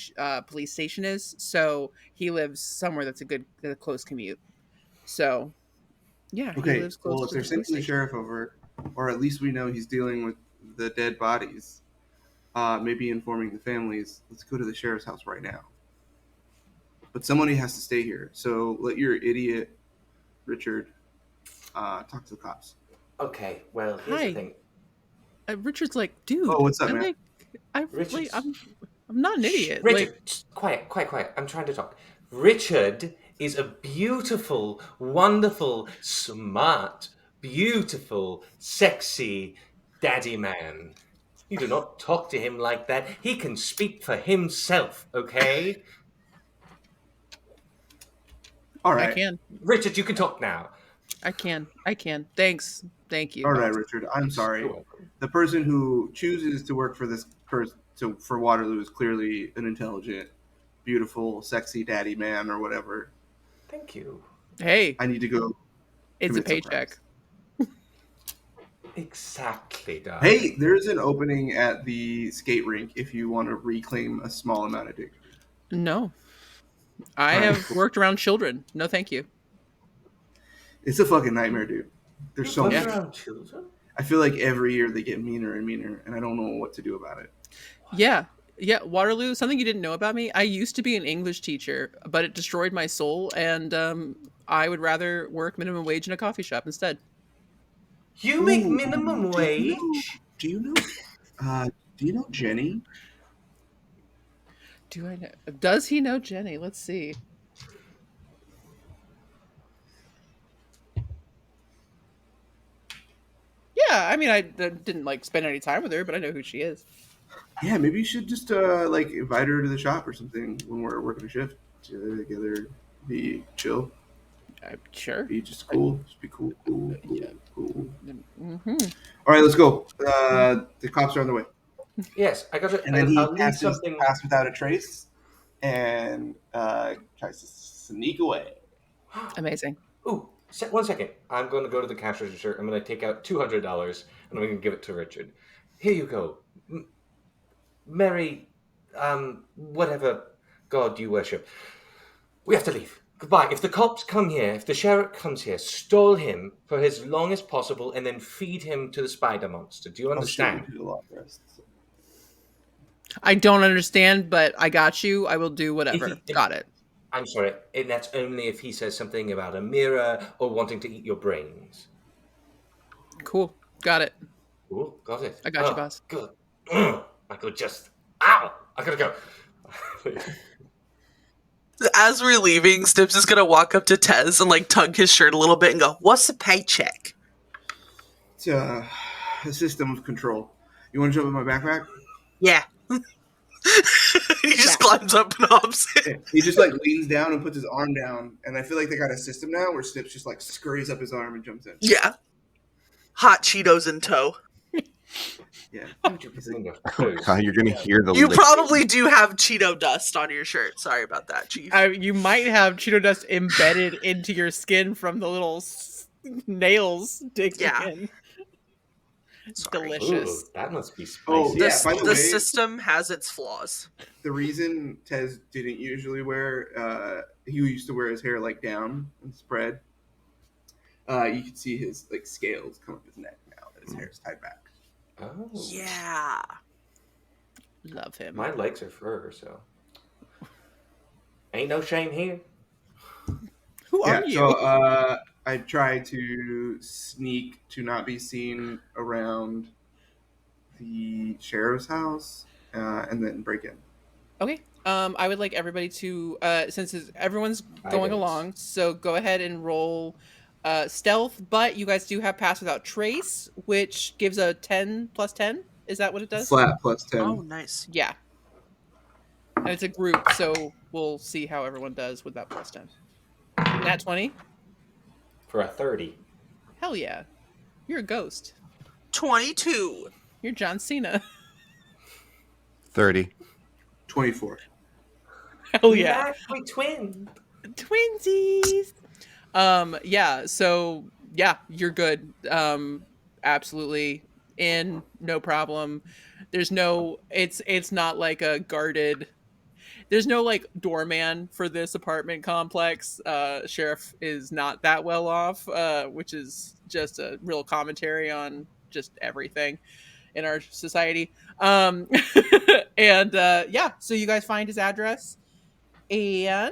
police station is. So he lives somewhere that's a close commute. So yeah, he Okay. lives close Well, if to they're the police sending the station. sheriff over, or at least we know he's dealing with the dead bodies, maybe informing the families. Let's go to the sheriff's house right now. But somebody has to stay here. So let your idiot Richard talk to the cops. Okay, well, here's Hi. the thing. Richard's like, dude. Oh, what's up, man? Richard's- I'm not an idiot. Richard, Like, just quiet. I'm trying to talk. Richard is a beautiful, wonderful, smart, beautiful, sexy daddy man. You do not talk to him like that. He can speak for himself, okay? All I right. can. Richard, you can talk now. I can. Thanks. Thank you. All right, Richard. I'm sorry. You're welcome. The person who chooses to work for this person for Waterloo is clearly an intelligent, beautiful, sexy daddy man or whatever. Thank you. Hey, I need to go. it's a commit some paycheck. crimes. Exactly, darling. Hey, there's an opening at the skate rink if you want to reclaim a small amount of dignity. No. I All right. have worked around children. No, thank you. It's a fucking nightmare, dude. There's so Work much. around children? I feel like every year they get meaner and meaner, and I don't know what to do about it. Yeah. Waterloo, something you didn't know about me. I used to be an English teacher, but it destroyed my soul, and I would rather work minimum wage in a coffee shop instead. You make Ooh, minimum wage? Do you know Jenny? Do I know? Does he know Jenny? Let's see. Yeah, I mean, I didn't like spend any time with her, but I know who she is. Yeah, maybe you should just like invite her to the shop or something when we're working a shift together. Be chill. Sure. Be just cool. Just be cool. Yeah. Cool. Mm-hmm. All right, let's go. The cops are on the way. Yes, I got it. And then he I'll need passes something. pass without a trace and tries to sneak away. Amazing. Ooh, 1 second. I'm going to go to the cash register. I'm going to take out $200 and I'm going to give it to Richard. Here you go. Mary, whatever god you worship. We have to leave. Goodbye. If the cops come here, if the sheriff comes here, stall him for as long as possible and then feed him to the spider monster. Do you understand? Oh, shit, we did a long rest. I don't understand, but I got you. I will do whatever. Got it. I'm sorry, and that's only if he says something about a mirror or wanting to eat your brains. Cool. Got it. Ooh, got it. I got you, boss. Good. I could just... Ow! I gotta go. As we're leaving, Snips is gonna walk up to Tez and like tug his shirt a little bit and go, "What's a paycheck?" It's a system of control. You want to jump in my backpack? Yeah. He just climbs up and hops in. Yeah. He just like leans down and puts his arm down, and I feel like they got a system now where Snips just like scurries up his arm and jumps in. Yeah. Hot Cheetos in tow. Yeah. 100% of course. God, you're gonna hear the You lick. probably do have Cheeto dust on your shirt. Sorry about that, Chief. You might have Cheeto dust embedded into your skin from the little nails digging Yeah. in. Sorry. Delicious. Ooh, that must be spicy. Oh, yeah, by the The way- system has its flaws. The reason Tez didn't usually wear, he used to wear his hair like down and spread. You can see his like scales come up his neck now that his hair is tied back. Oh. Yeah. Love him. My legs are fur, so ain't no shame here. Who are you? So I try to sneak to not be seen around the sheriff's house, and then break in. Okay. I would like everybody to, since everyone's going Guidance. along, so go ahead and roll stealth, but you guys do have pass without trace, which gives a 10 plus 10. Is that what it does? Flat plus 10. Oh, nice. Yeah. And it's a group, so we'll see how everyone does with that plus 10. Nat 20? For a 30. Hell yeah. You're a ghost. 22. You're John Cena. 30. 24. Hell yeah. We twin. Twinsies. Yeah, so yeah, you're good. Absolutely in, no problem. There's no it's not like a guarded, there's no like doorman for this apartment complex. Sheriff is not that well off, which is just a real commentary on just everything in our society. And yeah, so you guys find his address, and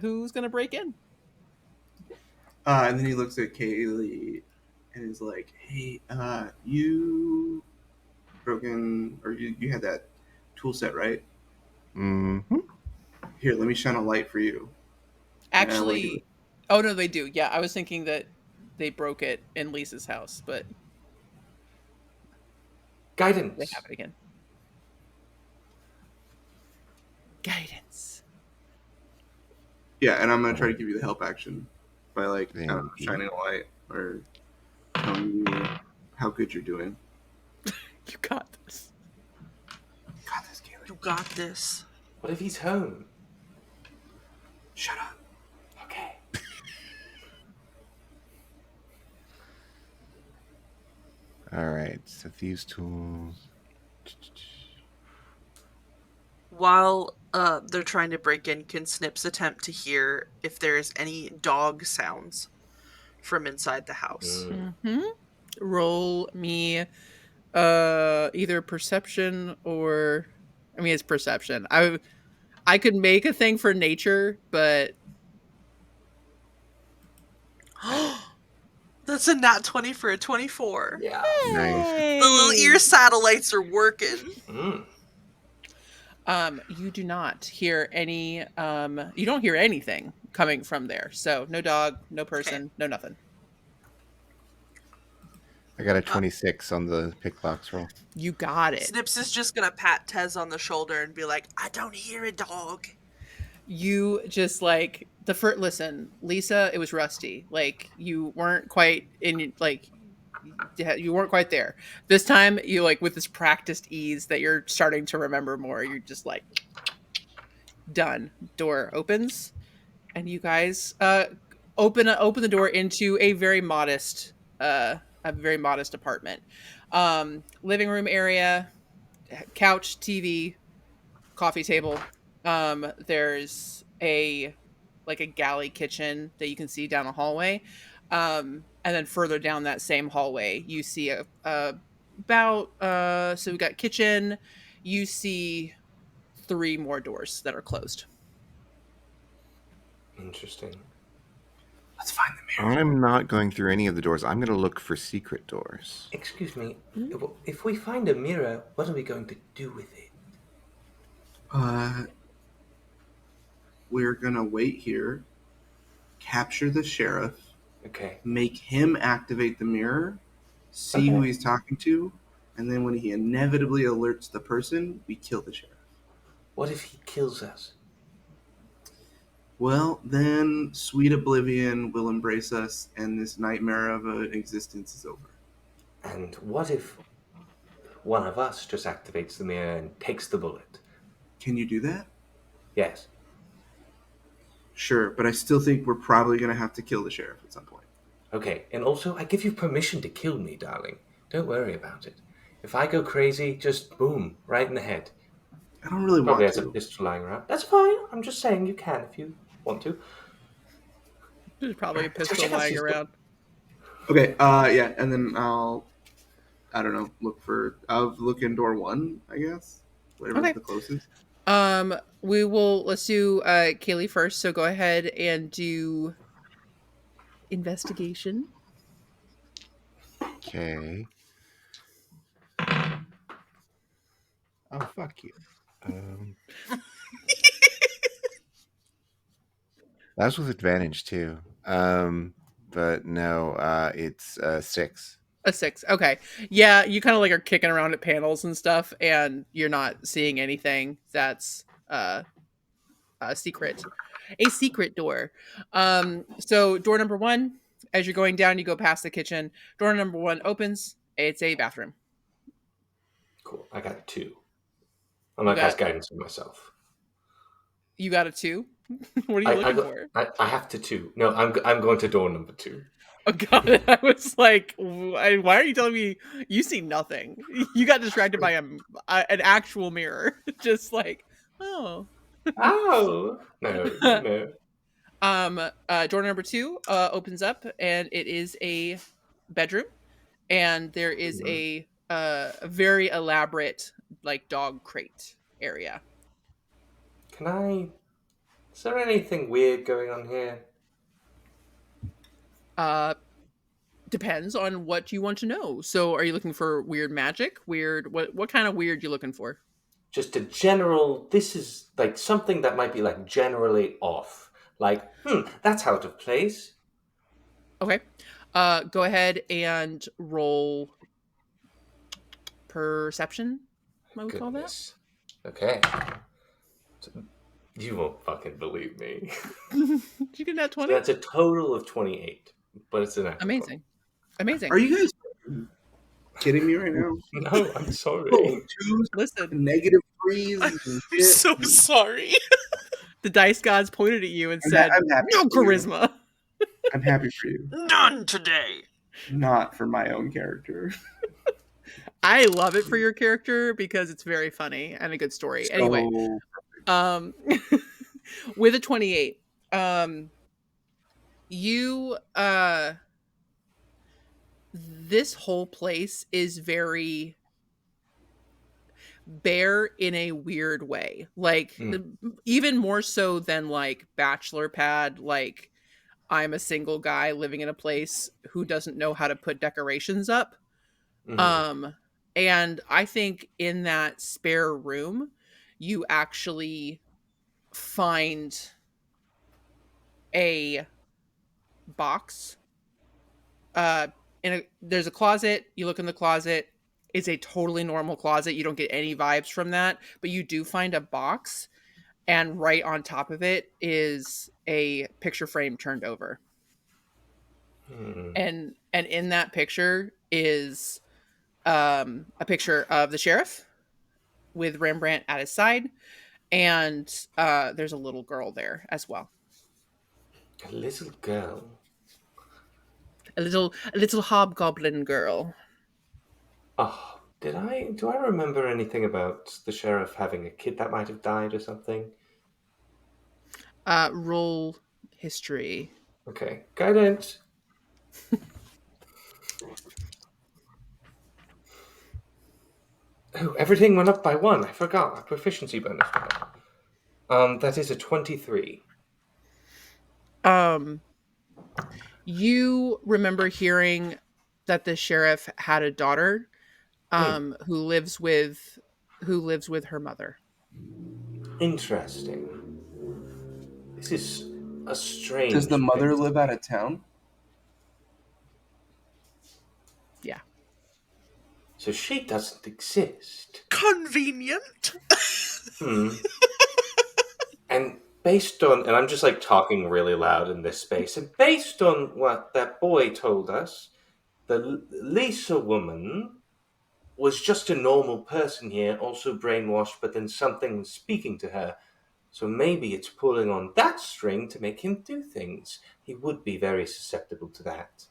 who's gonna break in? And then he looks at Kaylee and is like, "Hey, you broken, or you had that tool set, right? Mm-hmm. Here, let me shine a light for you." And I like Actually, oh no, they do. Yeah, I was thinking that they broke it in Lisa's house, but Guidance. they have it again. Guidance. Yeah, and I'm gonna try to give you the help action by like Thank you. shining a light or telling you how good you're doing. You got this. Got this, Kaylee. You got this. What if he's home? Shut up. Okay. All right. So these tools. While they're trying to break in, can Snips attempt to hear if there's any dog sounds from inside the house? Mm-hmm. Roll me either perception or, I mean, it's perception. I could make a thing for nature, but That's a nat 20 for a 24. Yeah. Nice. The little ear satellites are working. Mm. You do not hear any you don't hear anything coming from there. So no dog, no person, no nothing. I got a 26 on the pick box roll. You got it. Snips is just gonna pat Tez on the shoulder and be like, "I don't hear a dog." You just like the first listen, Lisa, it was rusty. Like you weren't quite in, like you weren't quite there. This time you like with this practiced ease that you're starting to remember more, you're just like done. Door opens and you guys open the door into a very modest apartment. Living room area, couch, TV, coffee table. There's a galley kitchen that you can see down a hallway. And then further down that same hallway, you see so we got kitchen, you see 3 more doors that are closed. Interesting. Let's find the mirror. I'm not going through any of the doors. I'm going to look for secret doors. Excuse me. If we find a mirror, what are we going to do with it? We're gonna wait here, capture the sheriff, Okay. make him activate the mirror, see who Okay. he's talking to, And then when he inevitably alerts the person, we kill the sheriff. What if he kills us? Well, then sweet oblivion will embrace us, and this nightmare of an existence is over. And what if one of us just activates the mirror and takes the bullet? Can you do that? Yes. Sure, but I still think we're probably going to have to kill the sheriff at some point. Okay, and also, I give you permission to kill me, darling. Don't worry about it. If I go crazy, just boom, right in the head. I don't really Probably want has a to. pistol lying around. That's fine. I'm just saying you can if you want to. There's probably a pistol lying around. Okay, yeah, and then I don't know, look in door 1, I guess. Whatever's Okay. the closest. Let's do Kaylee first, so go ahead and do investigation. Okay. Oh, fuck you. That's with advantage too. But no, it's 6. A 6. Okay. Yeah, you kind of like are kicking around at panels and stuff, and you're not seeing anything that's a secret. A secret door. So door number 1, as you're going down, you go past the kitchen. Door number 1 opens. It's a bathroom. Cool. I got 2. I'm not cast guidance on myself. You got a 2? What are you looking for? I have to 2. No, I'm going to door number 2. Oh god, I was like, why are you telling me you see nothing? You got distracted by an actual mirror. Just like, oh. Oh no. Door number 2 opens up, and it is a bedroom, and there is a very elaborate like dog crate area. Is there anything weird going on here? Depends on what you want to know. So are you looking for weird magic? What kind of weird you looking for? Just a general, this is like something that might be like generally off. Like, that's out of place. Okay. Go ahead and roll perception. What we call that? Okay. You won't fucking believe me. Did you get that 20? So that's a total of 28, but it's an amazing. Amazing. Are you guys kidding me right now? No, I'm sorry. Listen, negative 3s. I'm so sorry. The dice gods pointed at you and said, "No charisma." I'm happy for you. None today. Not for my own character. I love it for your character because it's very funny and a good story. Anyway, with a 28, you this whole place is very bare in a weird way, like even more so than like bachelor pad. Like, I'm a single guy living in a place who doesn't know how to put decorations up. And I think in that spare room you actually find a box. There's a closet. You look in the closet. It's a totally normal closet. You don't get any vibes from that, but you do find a box, and right on top of it is a picture frame turned over. And in that picture is a picture of the sheriff with Rembrandt at his side, and there's a little girl there as well. A little girl. A little hobgoblin girl. Oh, do I remember anything about the sheriff having a kid that might have died or something? Roll history. Okay, guidance. Oh, everything went up by 1. I forgot my proficiency bonus. That is a 23. You remember hearing that the sheriff had a daughter, who lives with her mother. Interesting. This is a strange. Does the mother live out of town? Yeah. So she doesn't exist. Convenient. Hmm. And based on, and I'm just like talking really loud in this space, and based on what that boy told us, the Lisa woman was just a normal person here, also brainwashed, but then something was speaking to her. So maybe it's pulling on that string to make him do things. He would be very susceptible to that.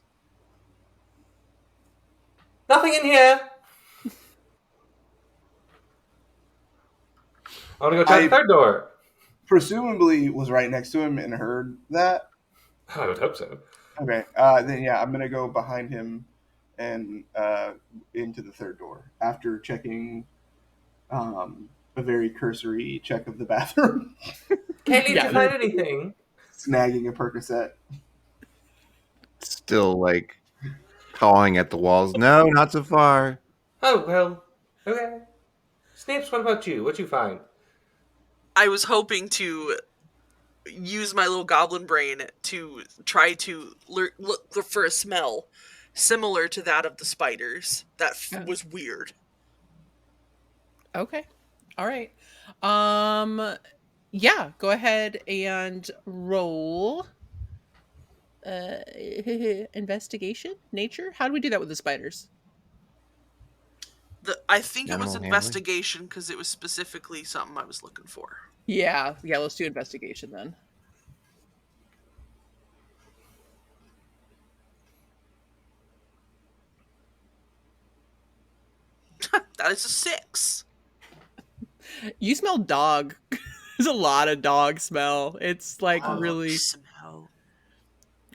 Nothing in here! I want to go try the I third door. presumably was right next to him and heard that. I would hope so. Okay, then yeah, I'm gonna go behind him and into the third door after checking a very cursory check of the bathroom, Kaylee, did Yeah, you find anything? snagging a Percocet. Still like pawing at the walls. No, not so far. Oh, well, okay. Snapes, what about you? What'd you find? I was hoping to use my little goblin brain to try to look for a smell similar to that of the spiders. That was weird. okay. All right. Yeah, go ahead and roll investigation, nature. How do we do that with the spiders? I think it was Animal handling. investigation because it was specifically something I was looking for. Yeah, let's do investigation then. That is a 6. You smell dog. There's a lot of dog smell. It's like really Smell.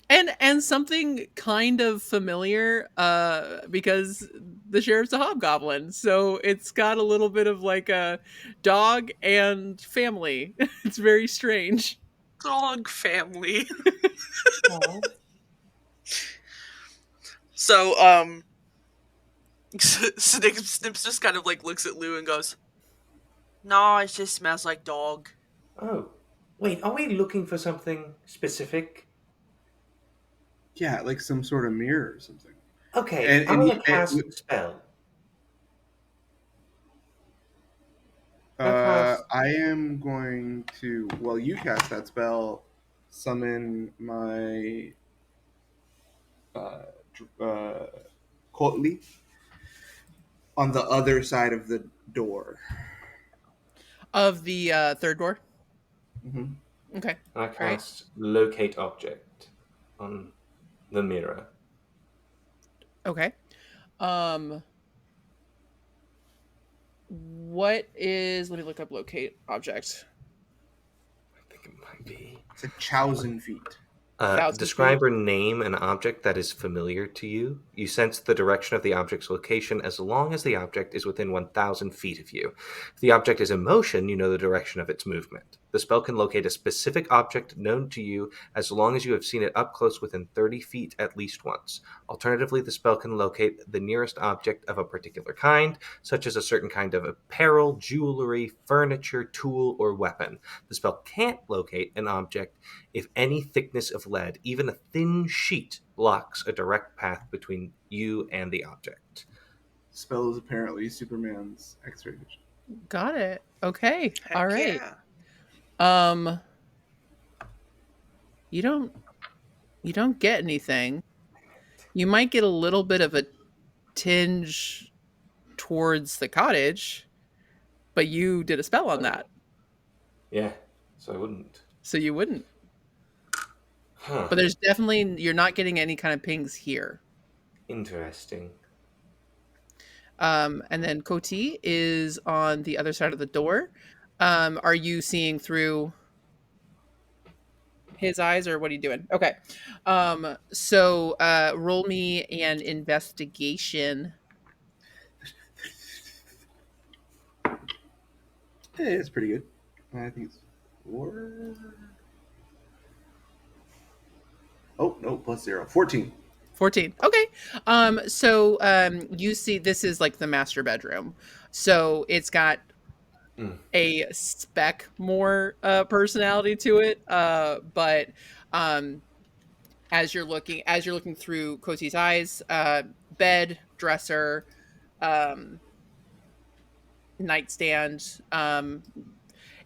and something kind of familiar because the sheriff's a hobgoblin, so it's got a little bit of like a dog and family. It's very strange. Dog family. Oh. So, Snips just kind of like looks at Lou and goes, "No, it just smells like dog." Oh. Wait, are we looking for something specific? Yeah, like some sort of mirror or something. Okay, I'm gonna cast a spell. I am going to, while you cast that spell, summon my Kotli on the other side of the door. Of the third door. Mm-hmm. Okay. I cast locate object on the mirror. Okay. What is? Let me look up locate object. I think it might be. It's a chosen feat. Describe or name an object that is familiar to you. You sense the direction of the object's location as long as the object is within 1,000 feet of you. If the object is in motion, you know the direction of its movement. The spell can locate a specific object known to you as long as you have seen it up close within 30 feet at least once. Alternatively, the spell can locate the nearest object of a particular kind, such as a certain kind of apparel, jewelry, furniture, tool, or weapon. The spell can't locate an object if any thickness of lead, even a thin sheet, blocks a direct path between you and the object. Spell is apparently Superman's X-ray vision. Got it. Okay. Heck All right. yeah. You don't get anything. You might get a little bit of a tinge towards the cottage, but you did a spell on that, Yeah, so I wouldn't. so you wouldn't. Huh. But there's definitely you're not getting any kind of pings here. Interesting. And then Koti is on the other side of the door. Are you seeing through his eyes, or what are you doing? Okay. So roll me an investigation. Hey, it's pretty good. I think it's 4. Oh, no, plus 0. 14. 14. Okay. So you see this is like the master bedroom. So it's got a speck more personality to it. But as you're looking through Koti's eyes, bed, dresser, nightstand.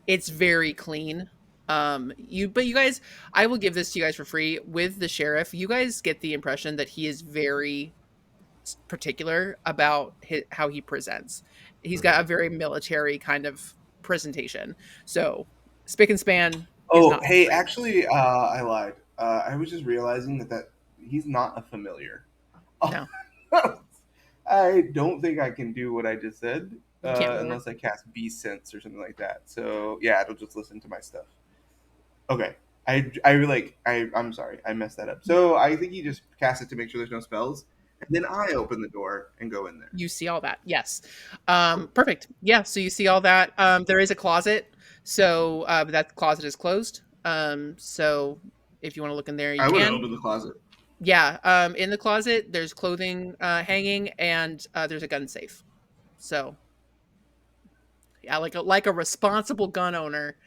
It's very clean. But you guys, I will give this to you guys for free. With the sheriff, you guys get the impression that he is very particular about how he presents. He's got a very military kind of presentation. So spick and span is Oh, not hey, free. actually, I lied. I was just realizing that he's not a familiar. No, I don't think I can do what I just said you can't really. unless I cast Beast Sense or something like that. So yeah, it'll just listen to my stuff. Okay, I'm sorry, I messed that up. So I think he just cast it to make sure there's no spells, and then I open the door and go in there. You see all that. Yes. Perfect. Yeah. So you see all that. There is a closet. So that closet is closed. So if you want to look in there, you I would can. open the closet. Yeah. In the closet, there's clothing hanging, and there's a gun safe. So yeah, like a responsible gun owner,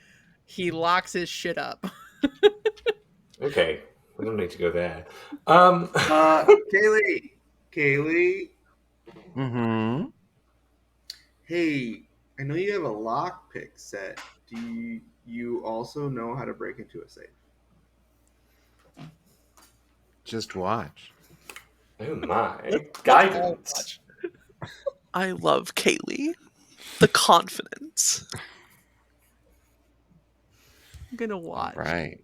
he locks his shit up. Okay, we don't need to go there. Kaylee, Mm-hmm. hey, I know you have a lockpick set. Do you also know how to break into a safe? Just watch. Oh my. Let's all Guidance. watch. I love Kaylee. The confidence. I'm gonna watch. Right.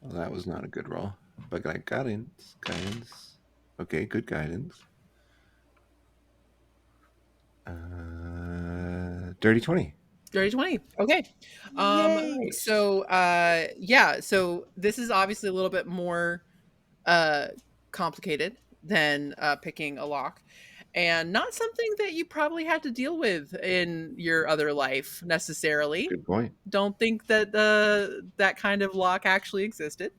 Well, that was not a good roll. But like guidance. Okay, good guidance. Dirty 20. Dirty 20. Okay. Yay. So yeah, so this is obviously a little bit more complicated than picking a lock, and not something that you probably had to deal with in your other life necessarily. Good point. Don't think that that kind of lock actually existed.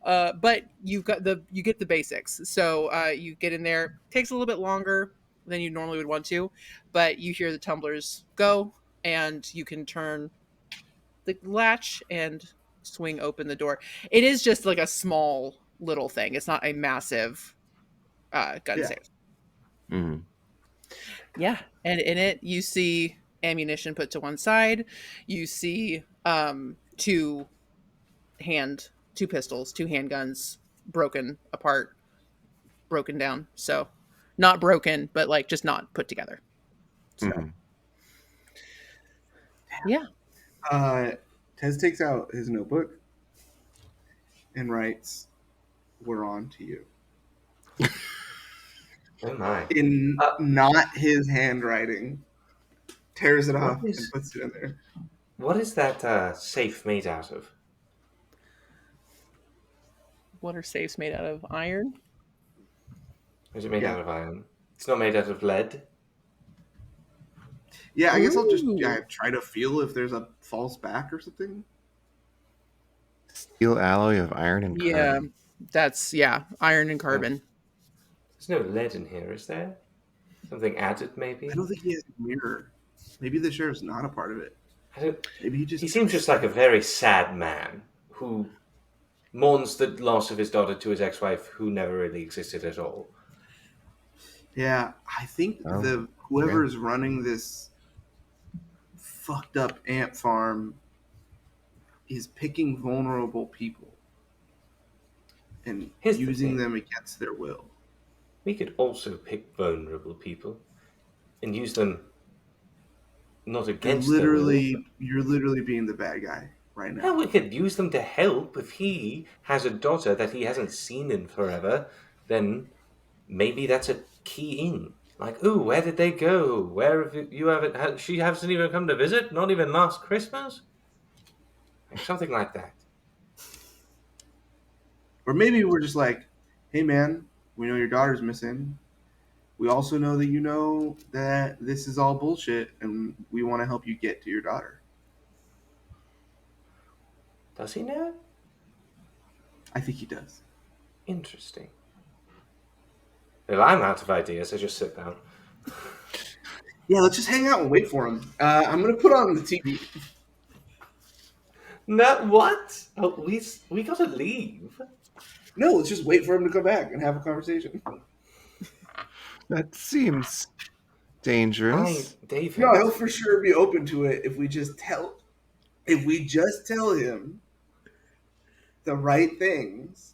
But you get the basics. So you get in there. Takes a little bit longer than you normally would want to, but you hear the tumblers go, and you can turn the latch and swing open the door. It is just like a small little thing. It's not a massive gun safe. Mm-hmm. Yeah, and in it you see ammunition put to one side. You see two pistols, two handguns broken apart, broken down. So not broken, but like just not put together. So Mm-hmm. yeah. Tez takes out his notebook and writes, "We're on to you." Oh my. In not his handwriting, tears it off is- and puts it in there. What is that safe made out of? What are safes made out of? Iron? Is it made Yeah. out of iron? It's not made out of lead? Yeah, I guess I'll just Ooh. try to feel if there's a false back or something. Steel alloy of iron and Yeah, carbon. that's iron and carbon. There's no lead in here, is there? Something added, maybe? I don't think he has a mirror. Maybe the sheriff's not a part of it. I don't... Maybe he just. He seems just like a very sad man who mourns the loss of his daughter to his ex-wife, who never really existed at all. Yeah, I think Oh, whoever's running this fucked up ant farm is picking vulnerable people and Here's the using thing. them against their will. We could also pick vulnerable people and use them not against their will. You're literally being the bad guy right now. No, we could use them to help. If he has a daughter that he hasn't seen in forever, then maybe that's a key in. Like, ooh, where did they go? Where have you haven't? She hasn't even come to visit. Not even last Christmas. Like, something like that. Or maybe we're just like, hey man, we know your daughter's missing. We also know that you know that this is all bullshit and we want to help you get to your daughter. Does he know? I think he does. Interesting. Well, I'm out of ideas. I just sit down. Yeah, let's just hang out and wait for him. I'm going to put on the TV. No, what? Oh, we gotta leave. No, let's just wait for him to come back and have a conversation. That seems dangerous. David. No, he'll for sure be open to it if we just tell him the right things,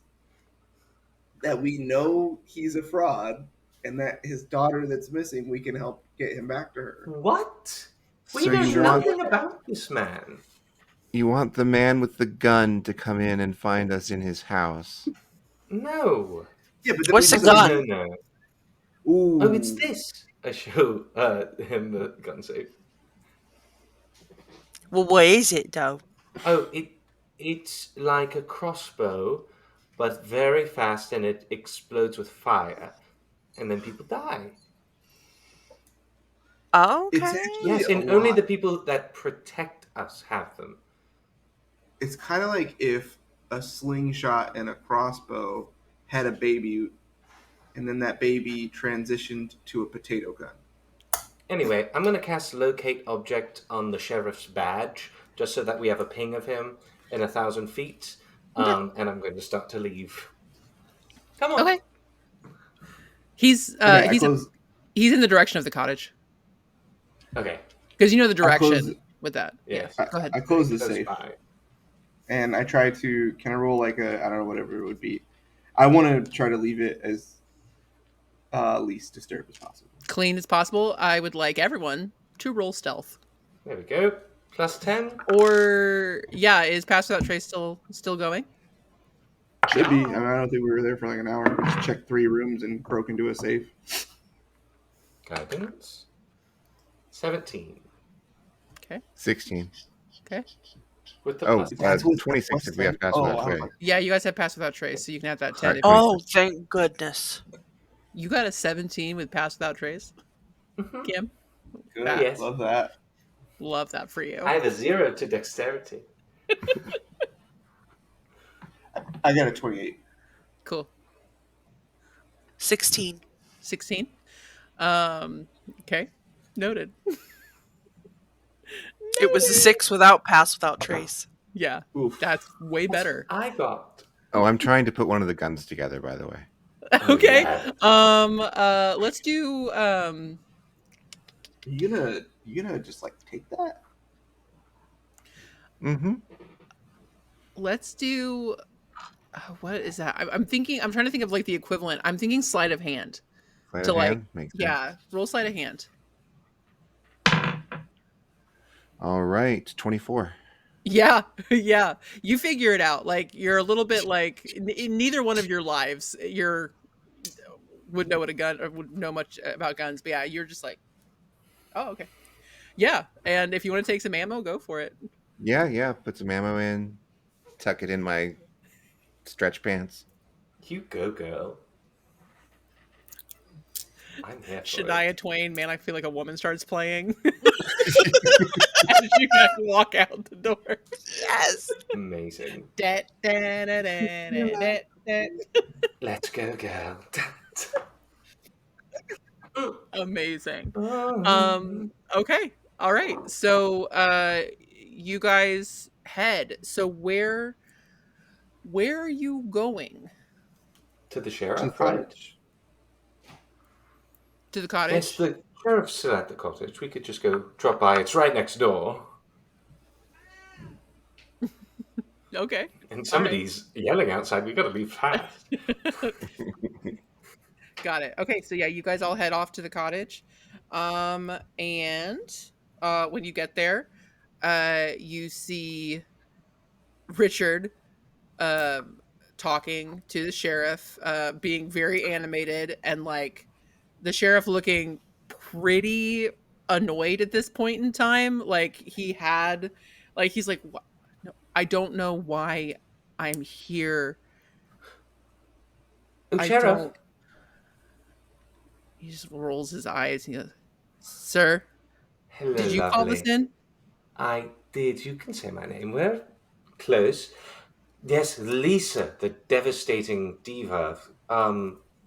that we know he's a fraud and that his daughter that's missing, we can help get him back to her. What? We So know you want nothing about this man. the man with the gun to come in and find us in his house? No. Yeah, but then What's we the just- gun? No. Ooh. Oh, it's this. I show him the gun safe. Well, what is it though? Oh, it's like a crossbow, but very fast, and it explodes with fire, and then people die. Oh, It's okay. actually Yes, a and only lot. the people that protect us have them. It's kind of like if a slingshot and a crossbow had a baby, and then that baby transitioned to a potato gun. Anyway, I'm going to cast Locate Object on the sheriff's badge, just so that we have a ping of him in 1,000 feet, and I'm going to start to leave. Come on. Okay. He's Okay, he's in the direction of the cottage Okay. because you know the direction close- with that. Yes. Yeah. Go ahead. I close the Close safe. by. And I try to, can I roll like I don't know, whatever it would be. I want to try to leave it as least disturbed as possible. Clean as possible. I would like everyone to roll stealth. There we go. Plus 10. Or yeah, is Pass Without Trace still going? Should be. I mean, I don't think we were there for like an hour. We just checked 3 rooms and broke into a safe. Guidance. 17. 16. Okay. With the Oh, plus That's with 26 if we have plus pass 10. without I was trace. like, Yeah, you guys have Pass Without Trace, so you can have that 10. Alright. If you- Oh, thank goodness. You got a 17 with Pass Without Trace, Mhm. Kim. good. Yes. Love that. Love that for you. I have a 0 to dexterity. I got a 28. Cool. 16. 16. Okay. Noted. It was a 6 without Pass Without Trace. Yeah, Oof. that's way better. I got. Oh, I'm trying to put one of the guns together, by the way. Okay. yeah. Let's do You gonna just like take that? Mm-hmm. let's do what is that? I'm trying to think of like the equivalent. I'm thinking sleight of hand. Sleight To, of like, hand? Makes sense. Yeah, roll sleight of hand. All right, 24. Yeah, yeah. You figure it out. Like you're a little bit like in neither one of your lives would know what a gun or would know much about guns. But yeah, you're just like, oh okay, yeah. And if you want to take some ammo, go for it. Yeah. Put some ammo in. Tuck it in my stretch pants. You go, girl. I'm here for it. Shania Twain, man, I feel like a woman starts playing as you guys walk out the door. Yes. Amazing. Da-da-da-da-da-da-da. Let's go, girl. Amazing. Okay. All right. So you guys head. So where are you going? To the To sheriff, the right? cottage. To the Yes, cottage? the sheriff's still at the cottage. We could just go drop by. It's right next door. Okay. And somebody's yelling outside. We gotta leave fast. Got it. Okay, so yeah, you guys all head off to the cottage. And when you get there, you see Richard talking to the sheriff, being very animated, and like the sheriff looking pretty annoyed at this point in time. Like he's like, "What? No, I don't know why I'm here. Oh, I sheriff. don't." He just rolls his eyes. He goes, "Sir, Hello, did you call this lovely. in?" I did. You can say my name. We're close. Yes, Lisa, the devastating diva,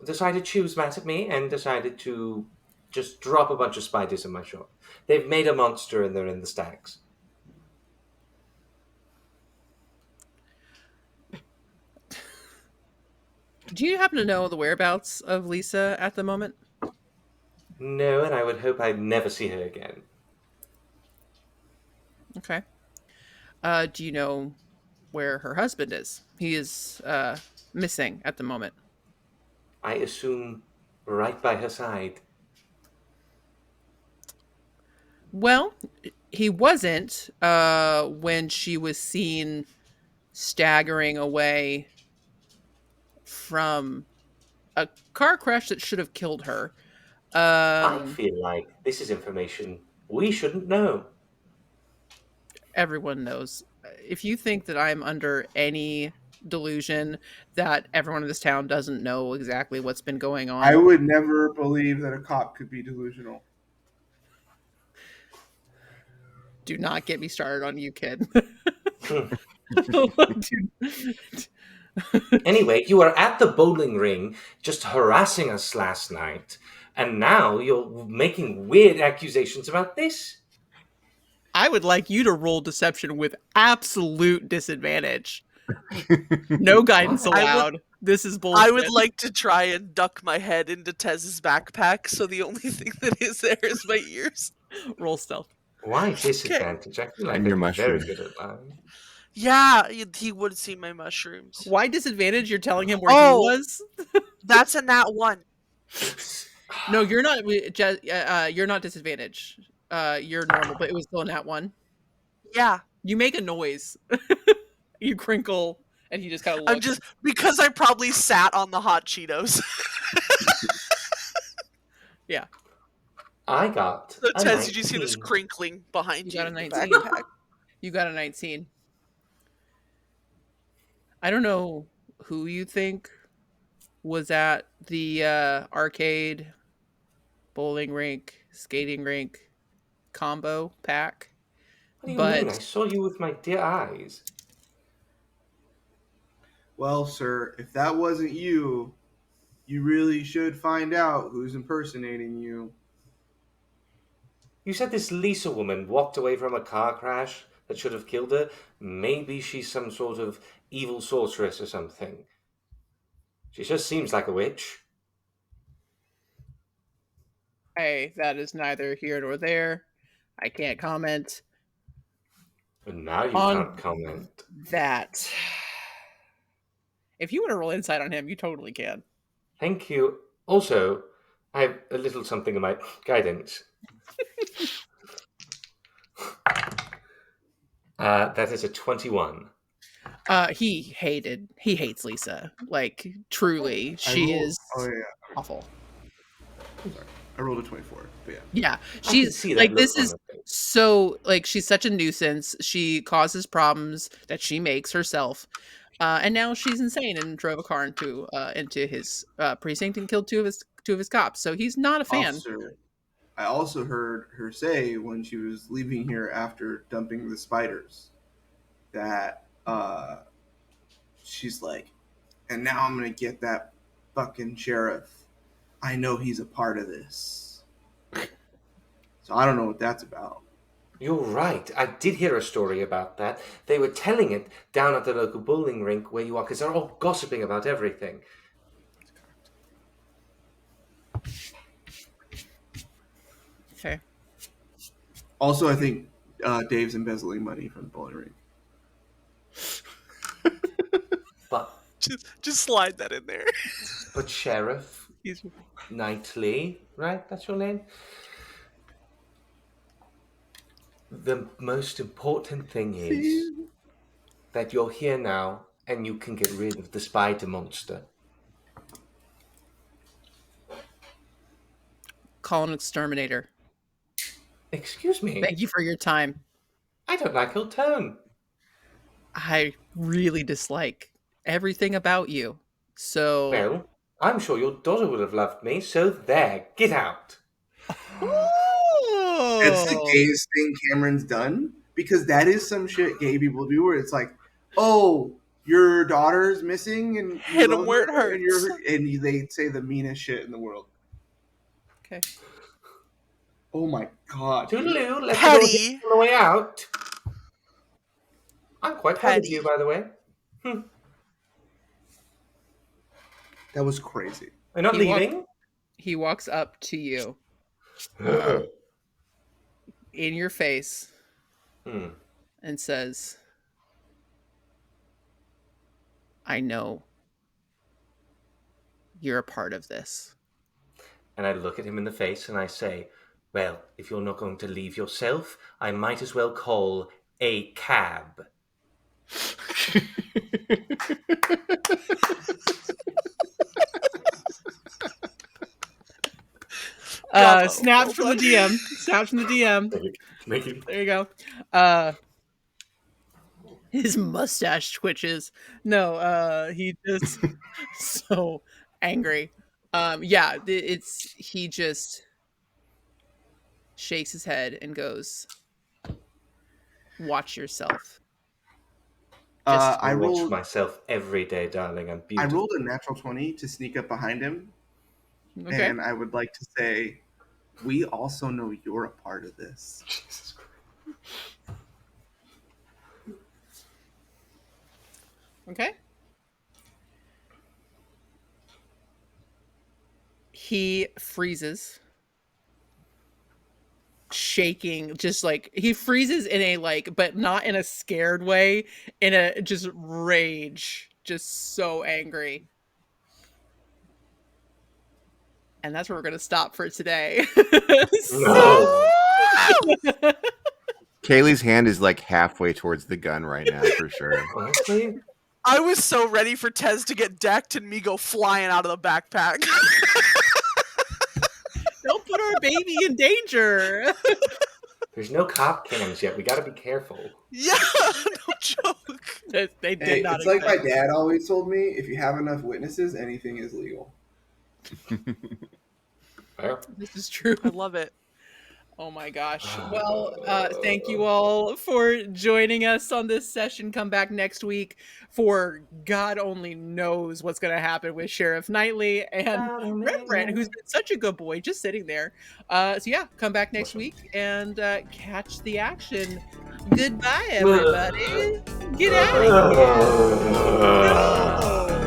decided she was mad at me and decided to just drop a bunch of spiders in my shop. They've made a monster and they're in the stacks. Do you happen to know the whereabouts of Lisa at the moment? No, and I would hope I'd never see her again. Okay. Do you know where her husband is? He is missing at the moment. I assume right by her side. Well, he wasn't when she was seen staggering away from a car crash that should have killed her. I Um, feel like this is information we shouldn't know. Everyone knows. If you think that I'm under any delusion that everyone in this town doesn't know exactly what's been going I on, would never believe that a cop could be delusional. do not get me started on you, kid. Hmm. Dude. Anyway, you were at the bowling ring just harassing us last night, and now you're making weird accusations about this? I would like you to roll deception with absolute disadvantage. No guidance Why? allowed. This is I would bullshit. like to try and duck my head into Tez's backpack, so the only thing that is there is my ears. Roll stealth. Why disadvantage? I feel like And your I'd be very mushroom. good at lying. Yeah, he would see my mushrooms. Why disadvantage? You're telling him where he Oh, was? that's a nat 1. It's No, you're not. You're not disadvantage. You're normal, but it was still in that one. Yeah, You make a noise. You crinkle, and he just kind of I'm looks. just because I probably sat on the hot Cheetos. Yeah, I got So a Tez, did you see this 19. crinkling behind You you got a in the 19. backpack? you got a 19. I don't know who you think was at the arcade, bowling rink, skating rink combo pack, What do you mean? I but saw you with my dear eyes. Well, sir, if that wasn't you, you really should find out who's impersonating you. You said this Lisa woman walked away from a car crash that should have killed her. Maybe she's some sort of evil sorceress or something. She just seems like a witch. hey, that is neither here nor there. I can't comment And now you on can't comment. that. If you want to roll insight on him, you totally can. Thank you. Also, I have a little something in my guidance. That is a 21. He hates Lisa. Like, truly, she is Oh yeah, awful. sorry. I rolled a 24. But yeah. Yeah, I can she's see that like, look this on is her face. so, like, she's such a nuisance. She causes problems that she makes herself. And now she's insane and drove a car into his precinct and killed two of his cops. So he's not a fan. Officer, I also heard her say when she was leaving here after dumping the spiders that she's like, and now I'm gonna get that fucking sheriff. I know he's a part of this. So I don't know what that's about. You're right. I did hear a story about that. They were telling it down at the local bowling rink where you are, because they're all gossiping about everything. Okay. Also, I think Dave's embezzling money from the bowling rink. But Just slide that in there. Sheriff He's Knightley, right? That's your name? The most important thing is that you're here now and you can get rid of the spider monster. call an exterminator. Excuse me? Thank you for your time. I don't like your tone. I really dislike everything about you. So Well, I'm sure your daughter would have loved me, so there, get out. That's the Oh. gayest thing Cameron's done, because that is some shit gay people do where it's like, oh, your daughter's missing and you Hit 'em love where it her, and hurts. they say the meanest shit in the world. Okay. Oh my god. Toodaloo, let's Petty. go on the way out. I'm quite proud of Petty. you, by the way. That was crazy. I'm not He leaving. He walks up to you in your face and says, I know you're a part of this. And I look at him in the face and I say, well, if you're not going to leave yourself, I might as well call a cab. Bravo. Snaps from the Well DM. Snaps from the DM. Make it. There you go. His mustache twitches. No, he just so angry. Yeah, he just shakes his head and goes, "Watch yourself." Just I watch myself every day, darling. I'm I beautiful. rolled a natural 20 to sneak up behind him, okay. and I would like to say, we also know you're a part of this. Jesus Christ. Okay. He freezes, shaking, just like he freezes in a like, but not in a scared way, in a just rage, just so angry. And that's where we're gonna stop for today. No. Kaylee's hand is like halfway towards the gun right now, for sure. Honestly, I was so ready for Tez to get decked and me go flying out of the backpack. Don't put our baby in danger. there's no cop cams yet. We got to be careful. Yeah, no joke. They did Hey, not. it's like my exist. dad always told me, if you have enough witnesses, anything is legal. Fair. This is true. I love it. Oh my gosh. Well, thank you all for joining us on this session. Come back next week for God only knows what's going to happen with Sheriff Knightley and Rembrandt, who's been such a good boy, just sitting there. So yeah, come back next week and catch the action. Goodbye, everybody. Get out of here. No.